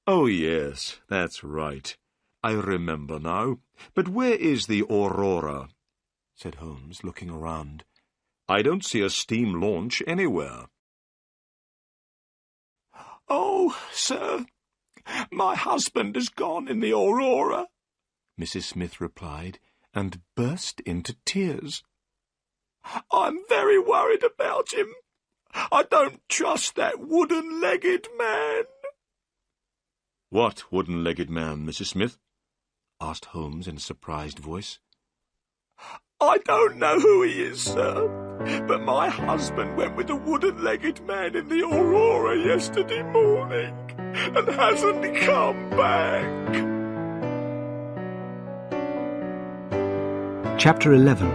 S1: Oh, yes, that's right. I remember now. But where is the Aurora?" said Holmes, looking around. "I don't see a steam launch anywhere."
S2: "Oh, sir, my husband has gone in the Aurora," Mrs. Smith replied, and burst into tears. "I'm very worried about him. I don't trust that wooden-legged man."
S1: "What wooden-legged man, Mrs. Smith?" asked Holmes in a surprised voice.
S2: "I don't know who he is, sir, but my husband went with the wooden-legged man in the Aurora yesterday morning and hasn't come back."
S3: Chapter 11.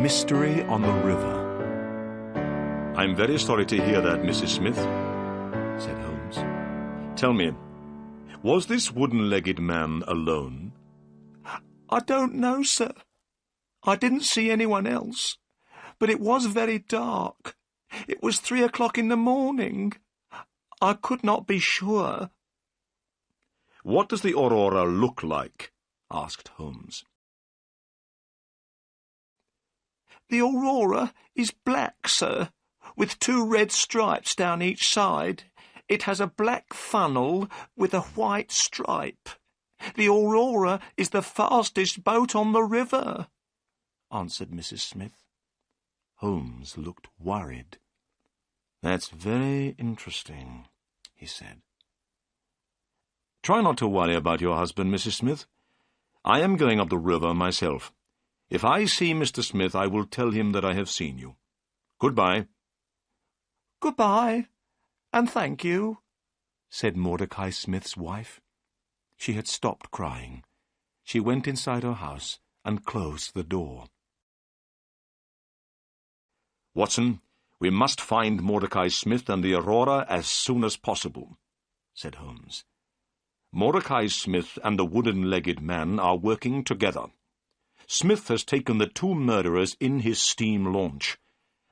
S1: Mystery on the River. "I'm very sorry to hear that, Mrs. Smith," said Holmes. "Tell me, was this wooden-legged man alone?"
S2: "I don't know, sir. I didn't see anyone else, but it was very dark. It was 3 o'clock in the morning. I could not be sure."
S1: "What does the Aurora look like?" asked Holmes.
S2: "The Aurora is black, sir, with 2 red stripes down each side. It has a black funnel with a white stripe. The Aurora is the fastest boat on the river," answered Mrs. Smith.
S1: Holmes looked worried. "That's very interesting," he said. "Try not to worry about your husband, Mrs. Smith. I am going up the river myself. If I see Mr. Smith, I will tell him that I have seen you. Goodbye."
S2: "Goodbye, and thank you," said Mordecai Smith's wife. She had stopped crying. She went inside her house and closed the door.
S1: "Watson, we must find Mordecai Smith and the Aurora as soon as possible," said Holmes. "Mordecai Smith and the wooden-legged man are working together. Smith has taken the 2 murderers in his steam launch.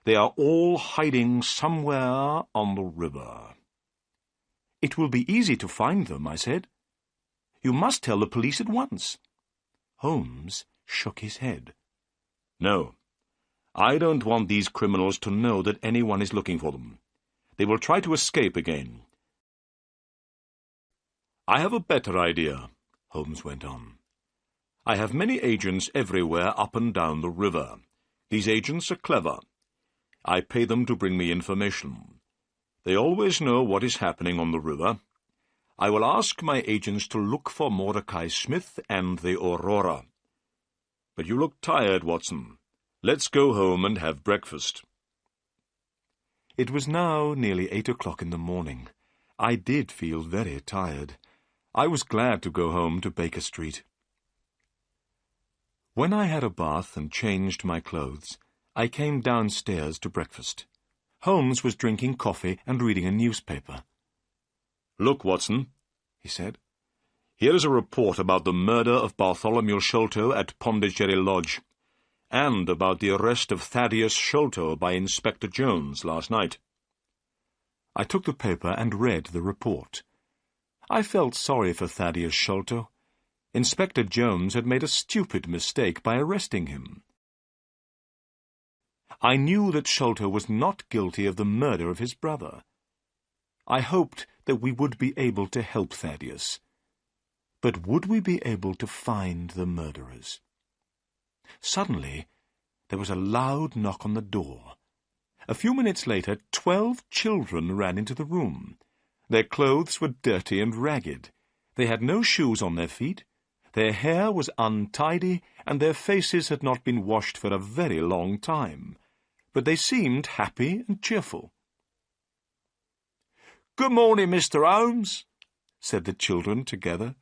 S1: They are all hiding somewhere on the river."
S2: "It will be easy to find them," I said. "You must tell the police at once." Holmes shook his head.
S1: "No. I don't want these criminals to know that anyone is looking for them. They will try to escape again." "I have a better idea," Holmes went on. "I have many agents everywhere up and down the river. These agents are clever. I pay them to bring me information. They always know what is happening on the river. I will ask my agents to look for Mordecai Smith and the Aurora. But you look tired, Watson. Let's go home and have breakfast."
S2: It was now nearly 8 o'clock in the morning. I did feel very tired. I was glad to go home to Baker Street. When I had a bath and changed my clothes, I came downstairs to breakfast. Holmes was drinking coffee and reading a newspaper.
S1: "Look, Watson," he said. "Here is a report about the murder of Bartholomew Sholto at Pondicherry Lodge, and about the arrest of Thaddeus Sholto by Inspector Jones last night."
S2: I took the paper and read the report. I felt sorry for Thaddeus Sholto. Inspector Jones had made a stupid mistake by arresting him. I knew that Sholto was not guilty of the murder of his brother. I hoped that we would be able to help Thaddeus. But would we be able to find the murderers? Suddenly, there was a loud knock on the door. A few minutes later, 12 children ran into the room. Their clothes were dirty and ragged. They had no shoes on their feet. Their hair was untidy, and their faces had not been washed for a very long time. But they seemed happy and cheerful.
S4: "Good morning, Mr. Holmes,"
S2: said the children together.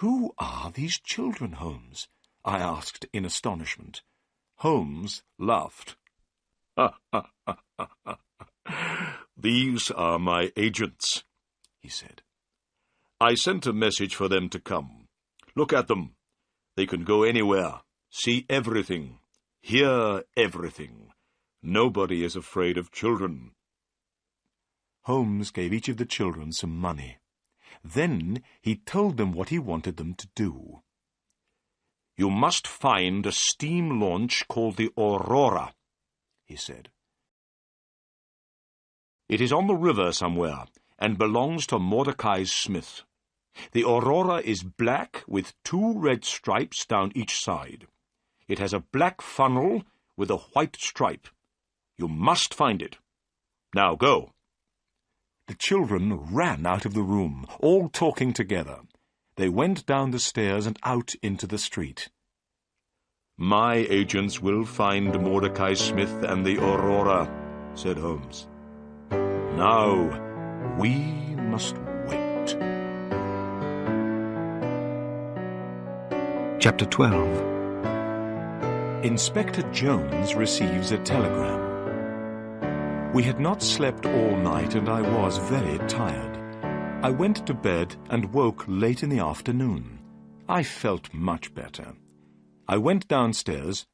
S2: "Who are these children, Holmes?" I asked in astonishment. Holmes laughed.
S1: "These are my agents," he said. "I sent a message for them to come. Look at them. They can go anywhere, see everything, hear everything. Nobody is afraid of children."
S2: Holmes gave each of the children some money. Then he told them what he wanted them to do.
S1: "You must find a steam launch called the Aurora," he said. "It is on the river somewhere, and belongs to Mordecai Smith. The Aurora is black with 2 red stripes down each side. It has a black funnel with a white stripe. You must find it. Now go."
S2: The children ran out of the room, all talking together. They went down the stairs and out into the street.
S1: "My agents will find Mordecai Smith and the Aurora," said Holmes. "Now, we must wait."
S3: Chapter 12.
S2: Inspector Jones receives a telegram. We had not slept all night, and I was very tired. I went to bed and woke late in the afternoon. I felt much better. I went downstairs.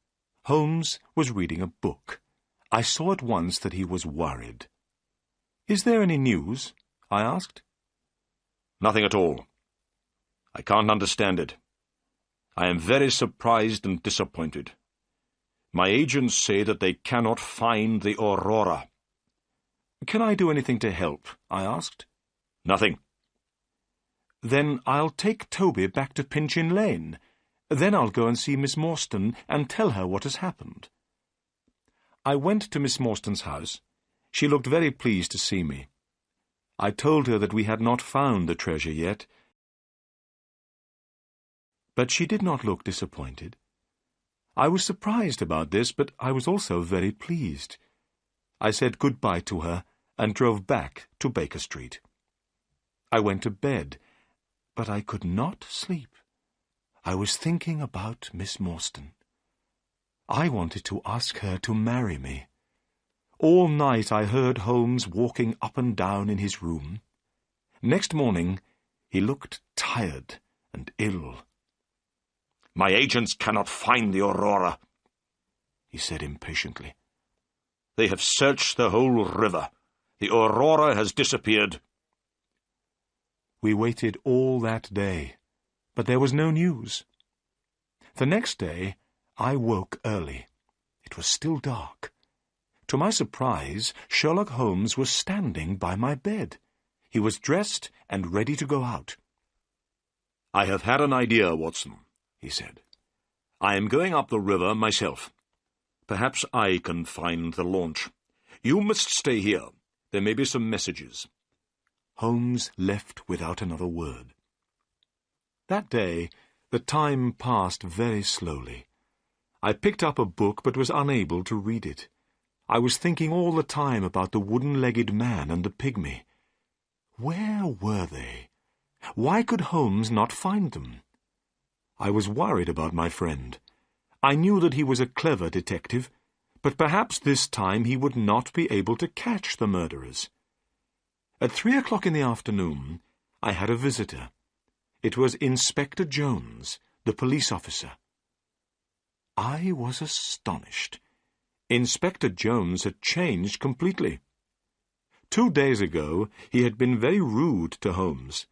S2: Holmes was reading a book. I saw at once that he was worried. "Is there any news?" I asked.
S1: "Nothing at all. I can't understand it. I am very surprised and disappointed. My agents say that they cannot find the Aurora."
S2: "Can I do anything to help?" I asked.
S1: "Nothing."
S2: "Then I'll take Toby back to Pinchin Lane. Then I'll go and see Miss Morstan and tell her what has happened." I went to Miss Morstan's house. She looked very pleased to see me. I told her that we had not found the treasure yet, but she did not look disappointed. I was surprised about this, but I was also very pleased. I said good-bye to her and drove back to Baker Street. I went to bed, but I could not sleep. I was thinking about Miss Morstan. I wanted to ask her to marry me. All night I heard Holmes walking up and down in his room. Next morning he looked tired and ill.
S1: "My agents cannot find the Aurora," he said impatiently. "They have searched the whole river. The Aurora has disappeared."
S2: We waited all that day, but there was no news. The next day I woke early. It was still dark. To my surprise, Sherlock Holmes was standing by my bed. He was dressed and ready to go out.
S1: "I have had an idea, Watson," he said. "I am going up the river myself. Perhaps I can find the launch. You must stay here. There may be some messages."
S2: Holmes left without another word. That day, the time passed very slowly. I picked up a book but was unable to read it. I was thinking all the time about the wooden-legged man and the pygmy. Where were they? Why could Holmes not find them? I was worried about my friend. I knew that he was a clever detective, but perhaps this time he would not be able to catch the murderers. At 3 o'clock in the afternoon, I had a visitor. It was Inspector Jones, the police officer. I was astonished. Inspector Jones had changed completely. 2 days ago, he had been very rude to Holmes.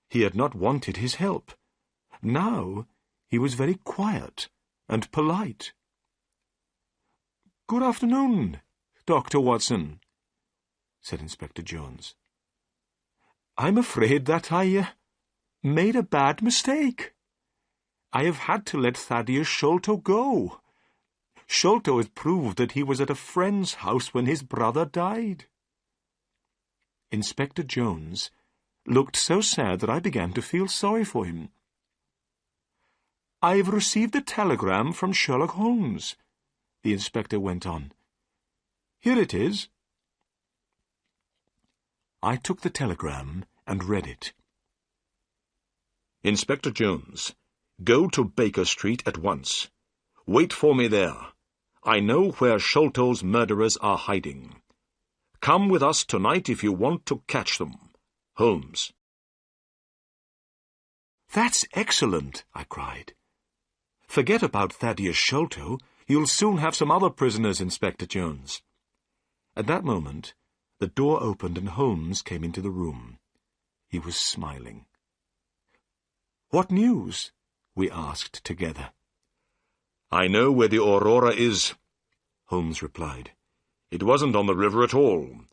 S2: He had not wanted his help. Now, he was very quiet and polite. "Good afternoon, Dr. Watson," said Inspector Jones. "I'm afraid that I made a bad mistake. I have had to let Thaddeus Sholto go. Sholto has proved that he was at a friend's house when his brother died." Inspector Jones looked so sad that I began to feel sorry for him. "I've received a telegram from Sherlock Holmes," the inspector went on. "Here it is." I took the telegram and read it.
S1: "Inspector Jones, go to Baker Street at once. Wait for me there. I know where Sholto's murderers are hiding. Come with us tonight if you want to catch them. Holmes."
S2: "That's excellent," I cried. "Forget about Thaddeus Sholto. You'll soon have some other prisoners, Inspector Jones." At that moment, the door opened and Holmes came into the room. He was smiling. "What news?" we asked together.
S1: "I know where the Aurora is," Holmes replied. "It wasn't on the river at all.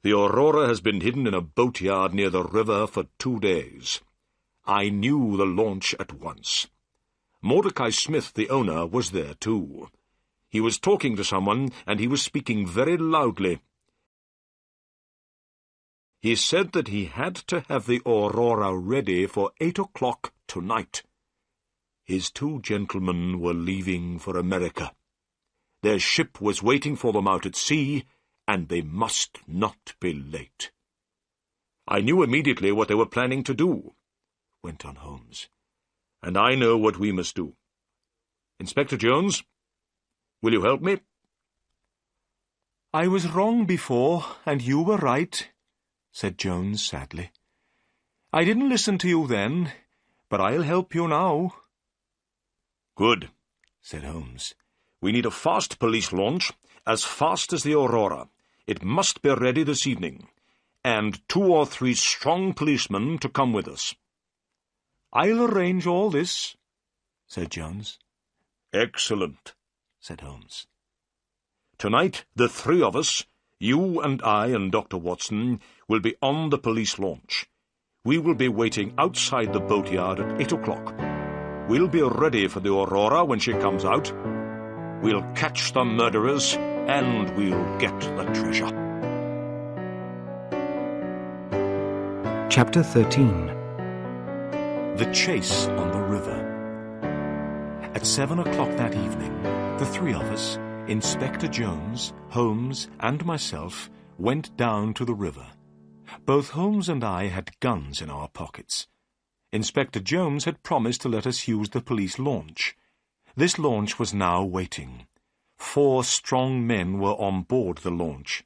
S1: The Aurora has been hidden in a boatyard near the river for 2 days. I knew the launch at once. Mordecai Smith, the owner, was there too. He was talking to someone, and he was speaking very loudly. He said that he had to have the Aurora ready for 8 o'clock tonight. His 2 gentlemen were leaving for America. Their ship was waiting for them out at sea, and they must not be late. I knew immediately what they were planning to do," went on Holmes, "and I know what we must do. Inspector Jones, will you help me?"
S2: "I was wrong before, and you were right," said Jones sadly. "I didn't listen to you then, but I'll help you now."
S1: "Good," said Holmes. "We need a fast police launch, as fast as the Aurora. It must be ready this evening, and 2 or 3 strong policemen to come with us."
S2: "I'll arrange all this," said Jones.
S1: "Excellent," said Holmes. "Tonight, the 3 of us, you and I and Dr. Watson, will be on the police launch. We will be waiting outside the boatyard at 8 o'clock. We'll be ready for the Aurora when she comes out. We'll catch the murderers, and we'll get the treasure."
S3: Chapter 13.
S2: The Chase on the River. At 7 o'clock that evening, the 3 of us, Inspector Jones, Holmes, and myself, went down to the river. Both Holmes and I had guns in our pockets. Inspector Jones had promised to let us use the police launch. This launch was now waiting. 4 strong men were on board the launch.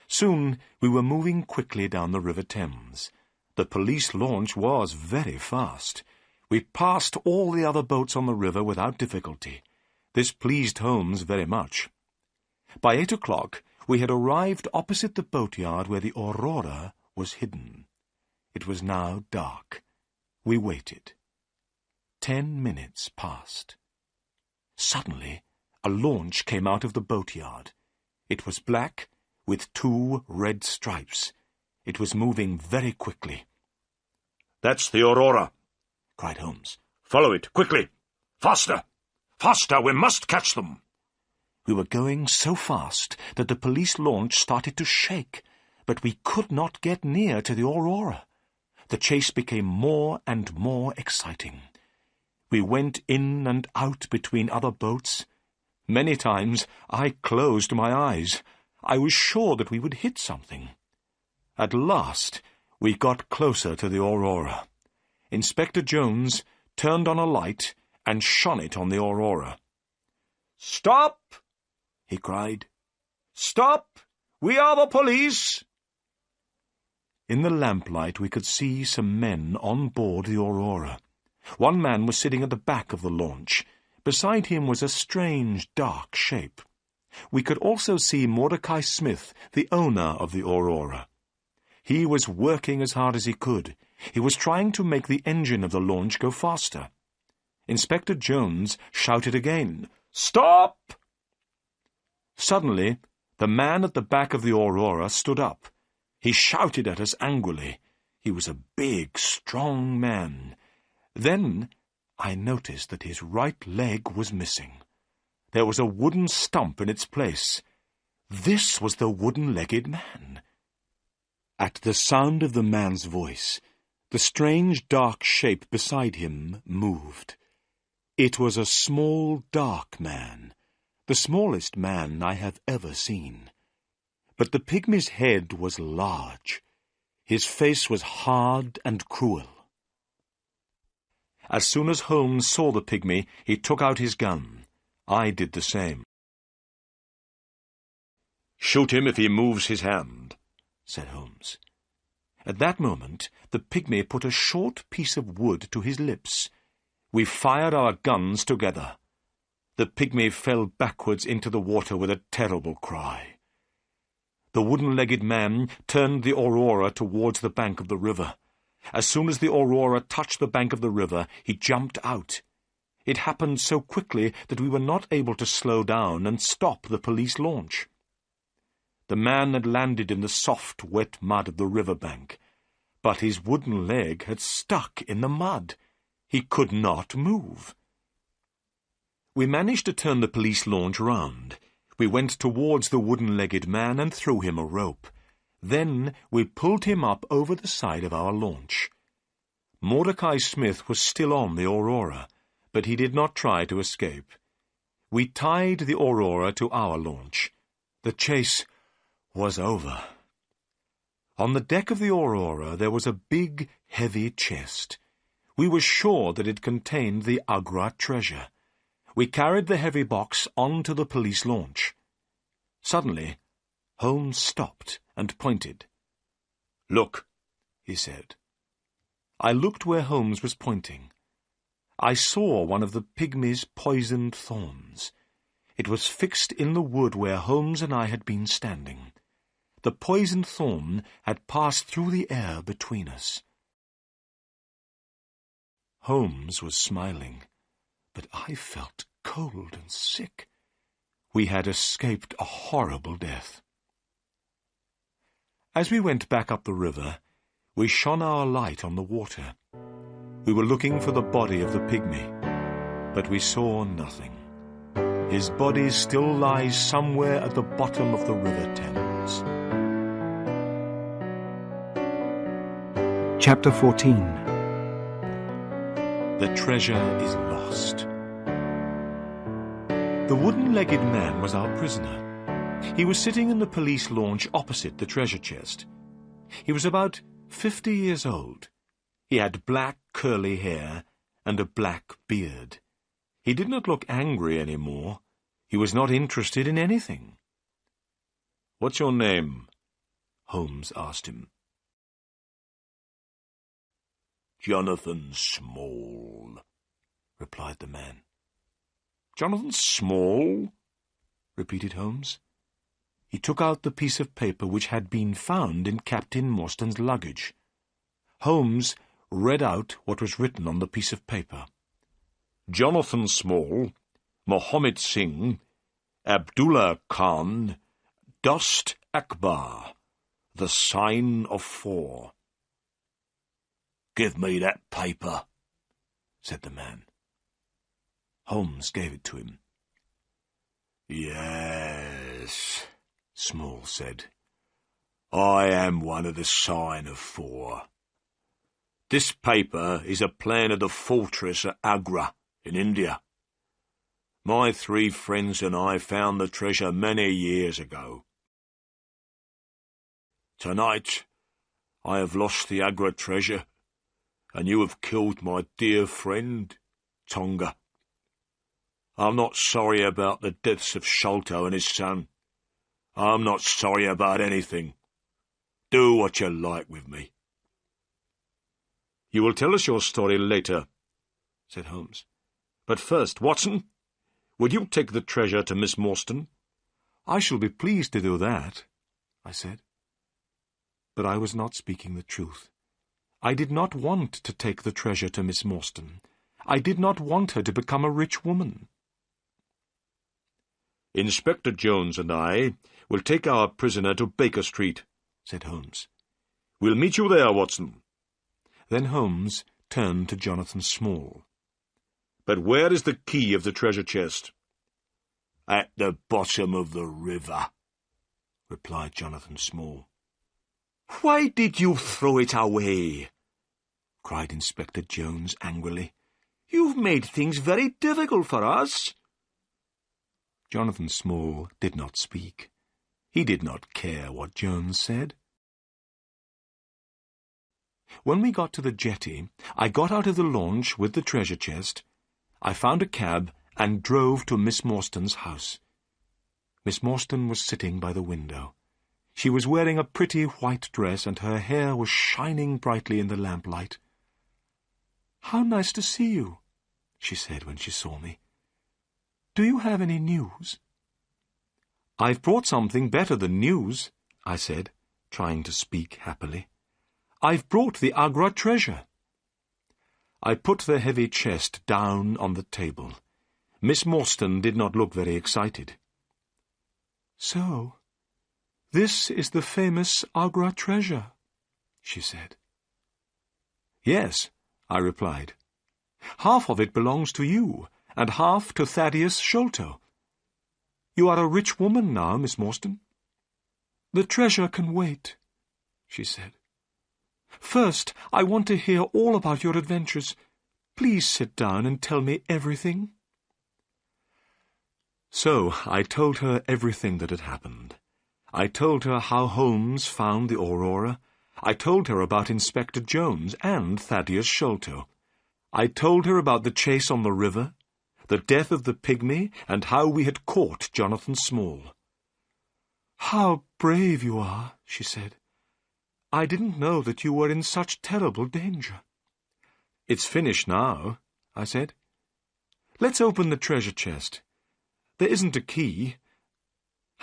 S2: Soon we were moving quickly down the River Thames. The police launch was very fast. We passed all the other boats on the river without difficulty. This pleased Holmes very much. By 8 o'clock we had arrived opposite the boatyard where the Aurora was hidden. It was now dark. We waited. 10 minutes passed. Suddenly, a launch came out of the boatyard. It was black, with 2 red stripes. It was moving very quickly.
S1: "That's the Aurora," cried Holmes. "Follow it, quickly! Faster! Faster! We must catch them!"
S2: We were going so fast that the police launch started to shake, but we could not get near to the Aurora. The chase became more and more exciting. We went in and out between other boats. Many times I closed my eyes. I was sure that we would hit something. At last we got closer to the Aurora. Inspector Jones turned on a light and shone it on the Aurora.
S1: "Stop!" he cried. "Stop! We are the police!"
S2: In the lamplight we could see some men on board the Aurora. One man was sitting at the back of the launch. Beside him was a strange, dark shape. We could also see Mordecai Smith, the owner of the Aurora. He was working as hard as he could. He was trying to make the engine of the launch go faster. Inspector Jones shouted again, "Stop!" Suddenly, the man at the back of the Aurora stood up. He shouted at us angrily. He was a big, strong man. Then I noticed that his right leg was missing. There was a wooden stump in its place. This was the wooden-legged man. At the sound of the man's voice, the strange dark shape beside him moved. It was a small, dark man, the smallest man I have ever seen. But the pygmy's head was large. His face was hard and cruel. As soon as Holmes saw the pygmy, he took out his gun. I did the same.
S1: "Shoot him if he moves his hand," said Holmes.
S2: At that moment, the pygmy put a short piece of wood to his lips. We fired our guns together. The pygmy fell backwards into the water with a terrible cry. The wooden-legged man turned the Aurora towards the bank of the river. As soon as the Aurora touched the bank of the river, he jumped out. It happened so quickly that we were not able to slow down and stop the police launch. The man had landed in the soft, wet mud of the river bank, but his wooden leg had stuck in the mud. He could not move. We managed to turn the police launch round. We went towards the wooden-legged man and threw him a rope. Then we pulled him up over the side of our launch. Mordecai Smith was still on the Aurora, but he did not try to escape. We tied the Aurora to our launch. The chase was over. On the deck of the Aurora there was a big, heavy chest. We were sure that it contained the Agra treasure. We carried the heavy box onto the police launch. Suddenly, Holmes stopped and pointed.
S1: "Look,"
S2: he said. I looked where Holmes was pointing. I saw one of the pygmy's poisoned thorns. It was fixed in the wood where Holmes and I had been standing. The poisoned thorn had passed through the air between us. Holmes was smiling, but I felt cold and sick. We had escaped a horrible death. As we went back up the river, we shone our light on the water. We were looking for the body of the pygmy, but we saw nothing. His body still lies somewhere at the bottom of the River Thames.
S3: Chapter 14.
S2: The treasure is lost. The wooden-legged man was our prisoner. He was sitting in the police launch opposite the treasure chest. He was about 50 years old. He had black, curly hair and a black beard. He did not look angry any more. He was not interested in anything.
S1: "What's your name?"
S2: Holmes asked him.
S4: "Jonathan Small," replied the man.
S1: "Jonathan Small?"
S2: repeated Holmes. He took out the piece of paper which had been found in Captain Morstan's luggage. Holmes read out what was written on the piece of paper.
S1: "Jonathan Small, Mohammed Singh, Abdullah Khan, Dost Akbar, the Sign of Four."
S4: "Give me that paper," said the man.
S2: Holmes gave it to him.
S4: "Yes," Small said. "I am one of the Sign of Four. This paper is a plan of the fortress at Agra in India. My 3 friends and I found the treasure many years ago. Tonight I have lost the Agra treasure, and you have killed my dear friend, Tonga. I'm not sorry about the deaths of Sholto and his son. I'm not sorry about anything. Do what you like with me."
S1: "You will tell us your story later," said Holmes. "But first, Watson, will you take the treasure to Miss Morstan?"
S2: "I shall be pleased to do that," I said. But I was not speaking the truth. I did not want to take the treasure to Miss Morstan. I did not want her to become a rich woman.
S1: "Inspector Jones and I will take our prisoner to Baker Street," said Holmes. "We'll meet you there, Watson."
S2: Then Holmes turned to Jonathan Small.
S1: "But where is the key of the treasure chest?"
S4: "At the bottom of the river," replied Jonathan Small.
S1: "Why did you throw it away?"
S2: cried Inspector Jones angrily.
S1: "You've made things very difficult for us."
S2: Jonathan Small did not speak. He did not care what Jones said. When we got to the jetty, I got out of the launch with the treasure chest. I found a cab and drove to Miss Morstan's house. Miss Morstan was sitting by the window. She was wearing a pretty white dress, and her hair was shining brightly in the lamplight. "How nice to see you," she said when she saw me. "Do you have any news?" "I've brought something better than news," I said, trying to speak happily. "I've brought the Agra treasure." I put the heavy chest down on the table. Miss Morstan did not look very excited. "So, this is the famous Agra treasure," she said. "Yes," I replied. "Half of it belongs to you, and half to Thaddeus Sholto. You are a rich woman now, Miss Morstan." "The treasure can wait," she said. "First, I want to hear all about your adventures. Please sit down and tell me everything." So I told her everything that had happened. I told her how Holmes found the Aurora. I told her about Inspector Jones and Thaddeus Sholto. I told her about the chase on the river, the death of the pygmy, and how we had caught Jonathan Small. "How brave you are," she said. "I didn't know that you were in such terrible danger." "It's finished now," I said. "Let's open the treasure chest. There isn't a key.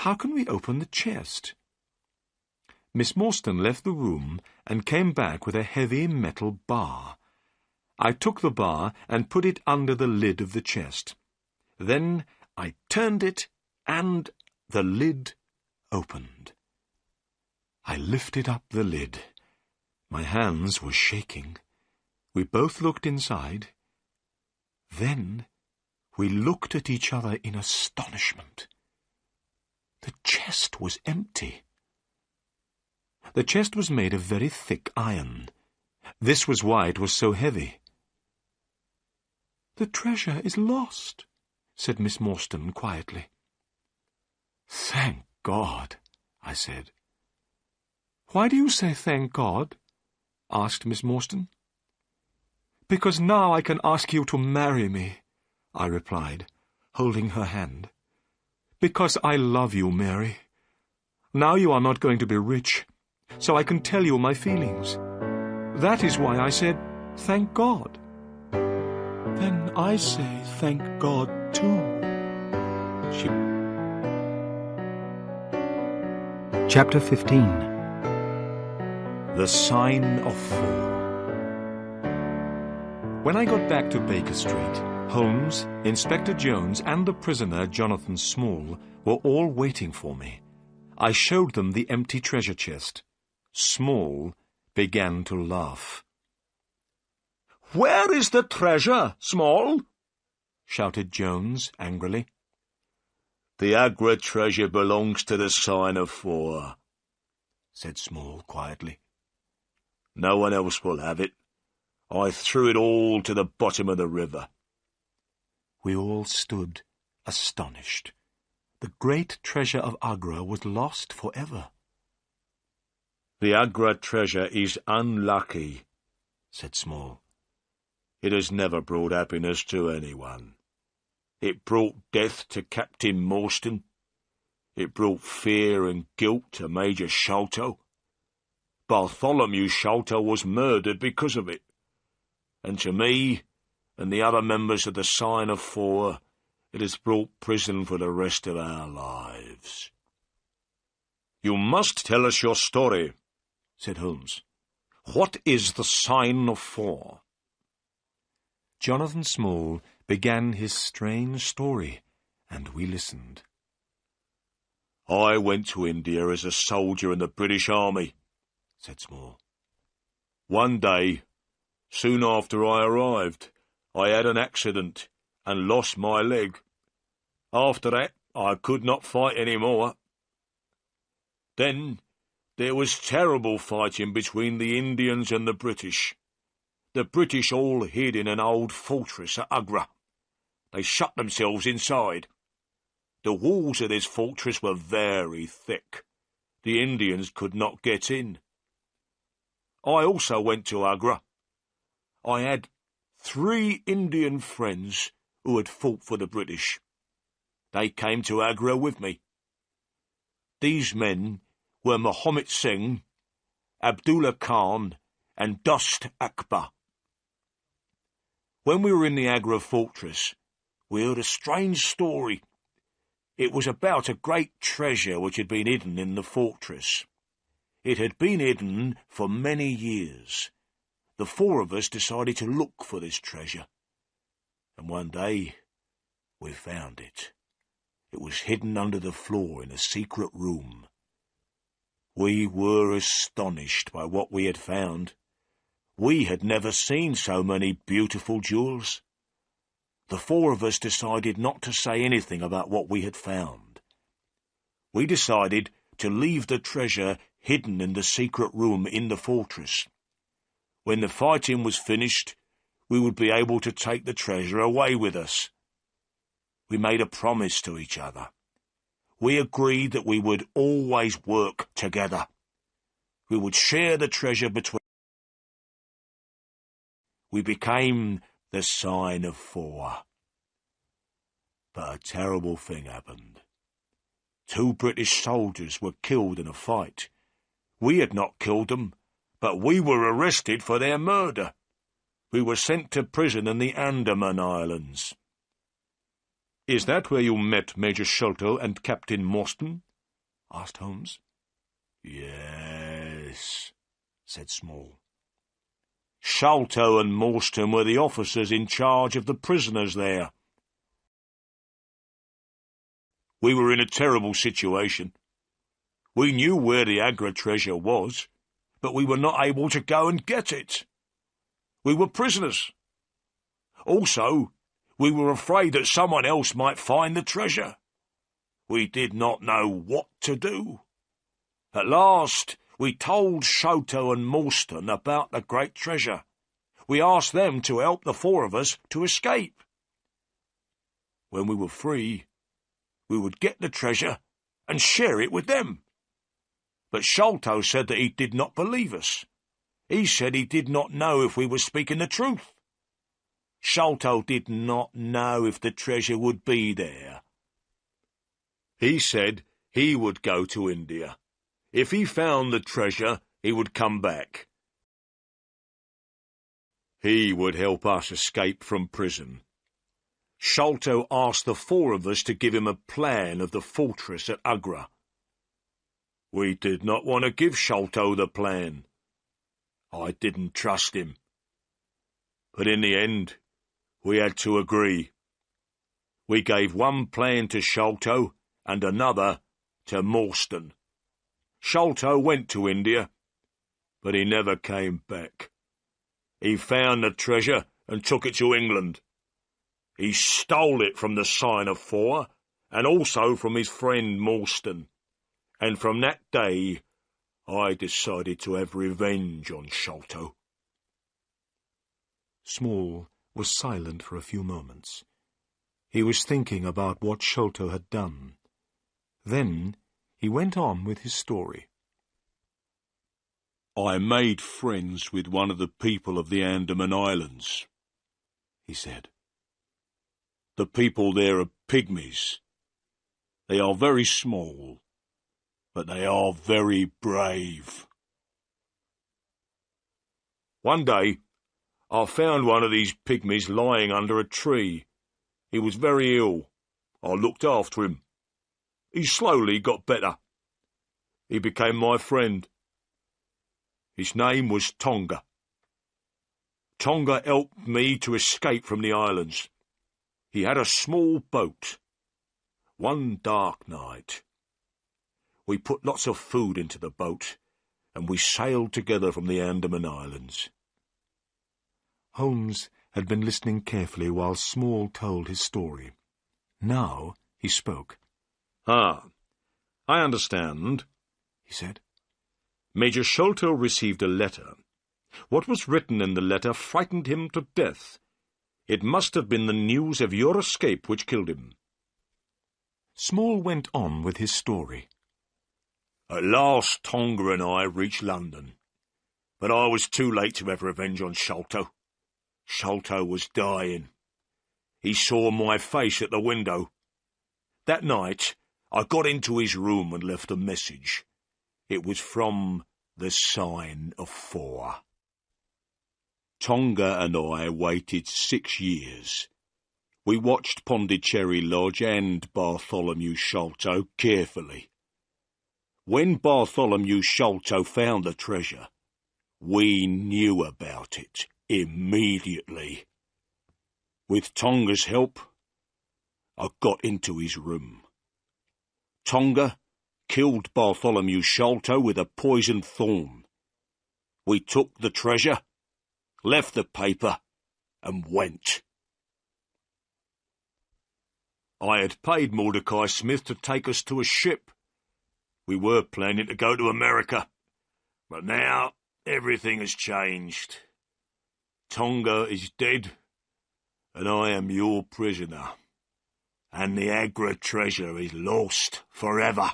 S2: How can we open the chest?" Miss Morstan left the room and came back with a heavy metal bar. I took the bar and put it under the lid of the chest. Then I turned it, and the lid opened. I lifted up the lid. My hands were shaking. We both looked inside. Then we looked at each other in astonishment. The chest was empty. The chest was made of very thick iron. This was why it was so heavy. "The treasure is lost," said Miss Morstan quietly. "Thank God," I said. "Why do you say thank God?" asked Miss Morstan. "Because now I can ask you to marry me," I replied, holding her hand. "Because I love you, Mary. Now you are not going to be rich, so I can tell you my feelings. That is why I said, thank God." "Then I say thank God, too."
S3: Chapter 15.
S2: The Sign of Four. When I got back to Baker Street, Holmes, Inspector Jones, and the prisoner Jonathan Small were all waiting for me. I showed them the empty treasure chest. Small began to laugh.
S1: "Where is the treasure, Small?"
S2: shouted Jones angrily.
S4: "The Agra treasure belongs to the Sign of Four," said Small quietly. "No one else will have it. I threw it all to the bottom of the river."
S2: We all stood astonished. The great treasure of Agra was lost forever.
S4: "The Agra treasure is unlucky," said Small. "It has never brought happiness to anyone. It brought death to Captain Morstan. It brought fear and guilt to Major Sholto. Bartholomew Sholto was murdered because of it. And to me and the other members of the Sign of Four, it has brought prison for the rest of our lives."
S1: "You must tell us your story," said Holmes. "What is the Sign of Four?"
S2: Jonathan Small began his strange story, and we listened.
S4: "I went to India as a soldier in the British Army," said Small. "One day, Soon after I arrived, I had an accident and lost my leg. After that, I could not fight any more. Then there was terrible fighting between the Indians and the British. The British all hid in an old fortress at Agra. They shut themselves inside. The walls of this fortress were very thick. The Indians could not get in. I also went to Agra. I had 3 Indian friends who had fought for the British. They came to Agra with me. These men were Muhammad Singh, Abdullah Khan, and Dost Akbar. When we were in the Agra fortress, we heard a strange story. It was about a great treasure which had been hidden in the fortress. It had been hidden for many years. The 4 of us decided to look for this treasure. And one day, we found it. It was hidden under the floor in a secret room. We were astonished by what we had found. We had never seen so many beautiful jewels. The 4 of us decided not to say anything about what we had found. We decided to leave the treasure hidden in the secret room in the fortress. When the fighting was finished, we would be able to take the treasure away with us. We made a promise to each other. We agreed that we would always work together. We would share the treasure between. We became the sign of 4. But a terrible thing happened. 2 British soldiers were killed in a fight. We had not killed them, but we were arrested for their murder. We were sent to prison in the Andaman Islands.
S1: "Is that where you met Major Sholto and Captain Morstan?" asked Holmes.
S4: "Yes," said Small. "Sholto and Morstan were the officers in charge of the prisoners there. We were in a terrible situation. We knew where the Agra treasure was, but we were not able to go and get it. We were prisoners. Also, we were afraid that someone else might find the treasure. We did not know what to do. At last, we told Sholto and Morstan about the great treasure. We asked them to help the 4 of us to escape. When we were free, we would get the treasure and share it with them. But Sholto said that he did not believe us. He said he did not know if we were speaking the truth. Sholto did not know if the treasure would be there. He said he would go to India. If he found the treasure, he would come back. He would help us escape from prison. Sholto asked the 4 of us to give him a plan of the fortress at Agra. We did not want to give Sholto the plan. I didn't trust him. But in the end, we had to agree. We gave one plan to Sholto and another to Morstan. Sholto went to India, but he never came back. He found the treasure and took it to England. He stole it from the sign of 4 and also from his friend Morstan. And from that day, I decided to have revenge on Sholto.
S2: Small was silent for a few moments. He was thinking about what Sholto had done. Then he went on with his story.
S4: I made friends with one of the people of the Andaman Islands, he said. The people there are pygmies. They are very small, but they are very brave. One day, I found one of these pygmies lying under a tree. He was very ill. I looked after him. He slowly got better. He became my friend. His name was Tonga. Tonga helped me to escape from the islands. He had a small boat. One dark night, we put lots of food into the boat, and we sailed together from the Andaman Islands.
S2: Holmes had been listening carefully while Small told his story. Now he spoke.
S1: "Ah, I understand,"
S2: he said.
S1: "Major Sholto received a letter. What was written in the letter frightened him to death. It must have been the news of your escape which killed him."
S2: Small went on with his story.
S4: At last Tonga and I reached London, but I was too late to have revenge on Sholto. Sholto was dying. He saw my face at the window. That night I got into his room and left a message. It was from the Sign of Four. Tonga and I waited 6 years. We watched Pondicherry Lodge and Bartholomew Sholto carefully. When Bartholomew Sholto found the treasure, we knew about it immediately. With Tonga's help, I got into his room. Tonga killed Bartholomew Sholto with a poisoned thorn. We took the treasure, left the paper, and went. I had paid Mordecai Smith to take us to a ship. We were planning to go to America, but now everything has changed. Tonga is dead, and I am your prisoner, and the Agra treasure is lost forever.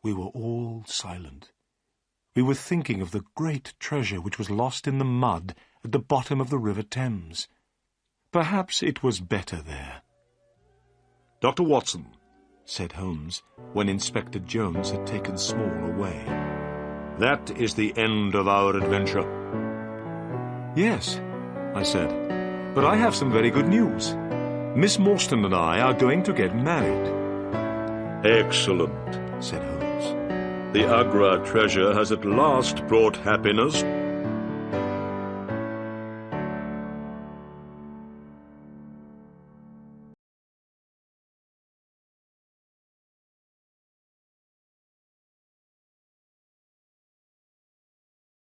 S2: We were all silent. We were thinking of the great treasure which was lost in the mud at the bottom of the River Thames. Perhaps it was better there.
S1: "Dr. Watson,"
S2: said Holmes, when Inspector Jones had taken Small away.
S1: "That is the end of our adventure."
S2: "Yes," I said, "but I have some very good news. Miss Morstan and I are going to get married."
S1: "Excellent,"
S2: said Holmes.
S1: "The Agra treasure has at last brought happiness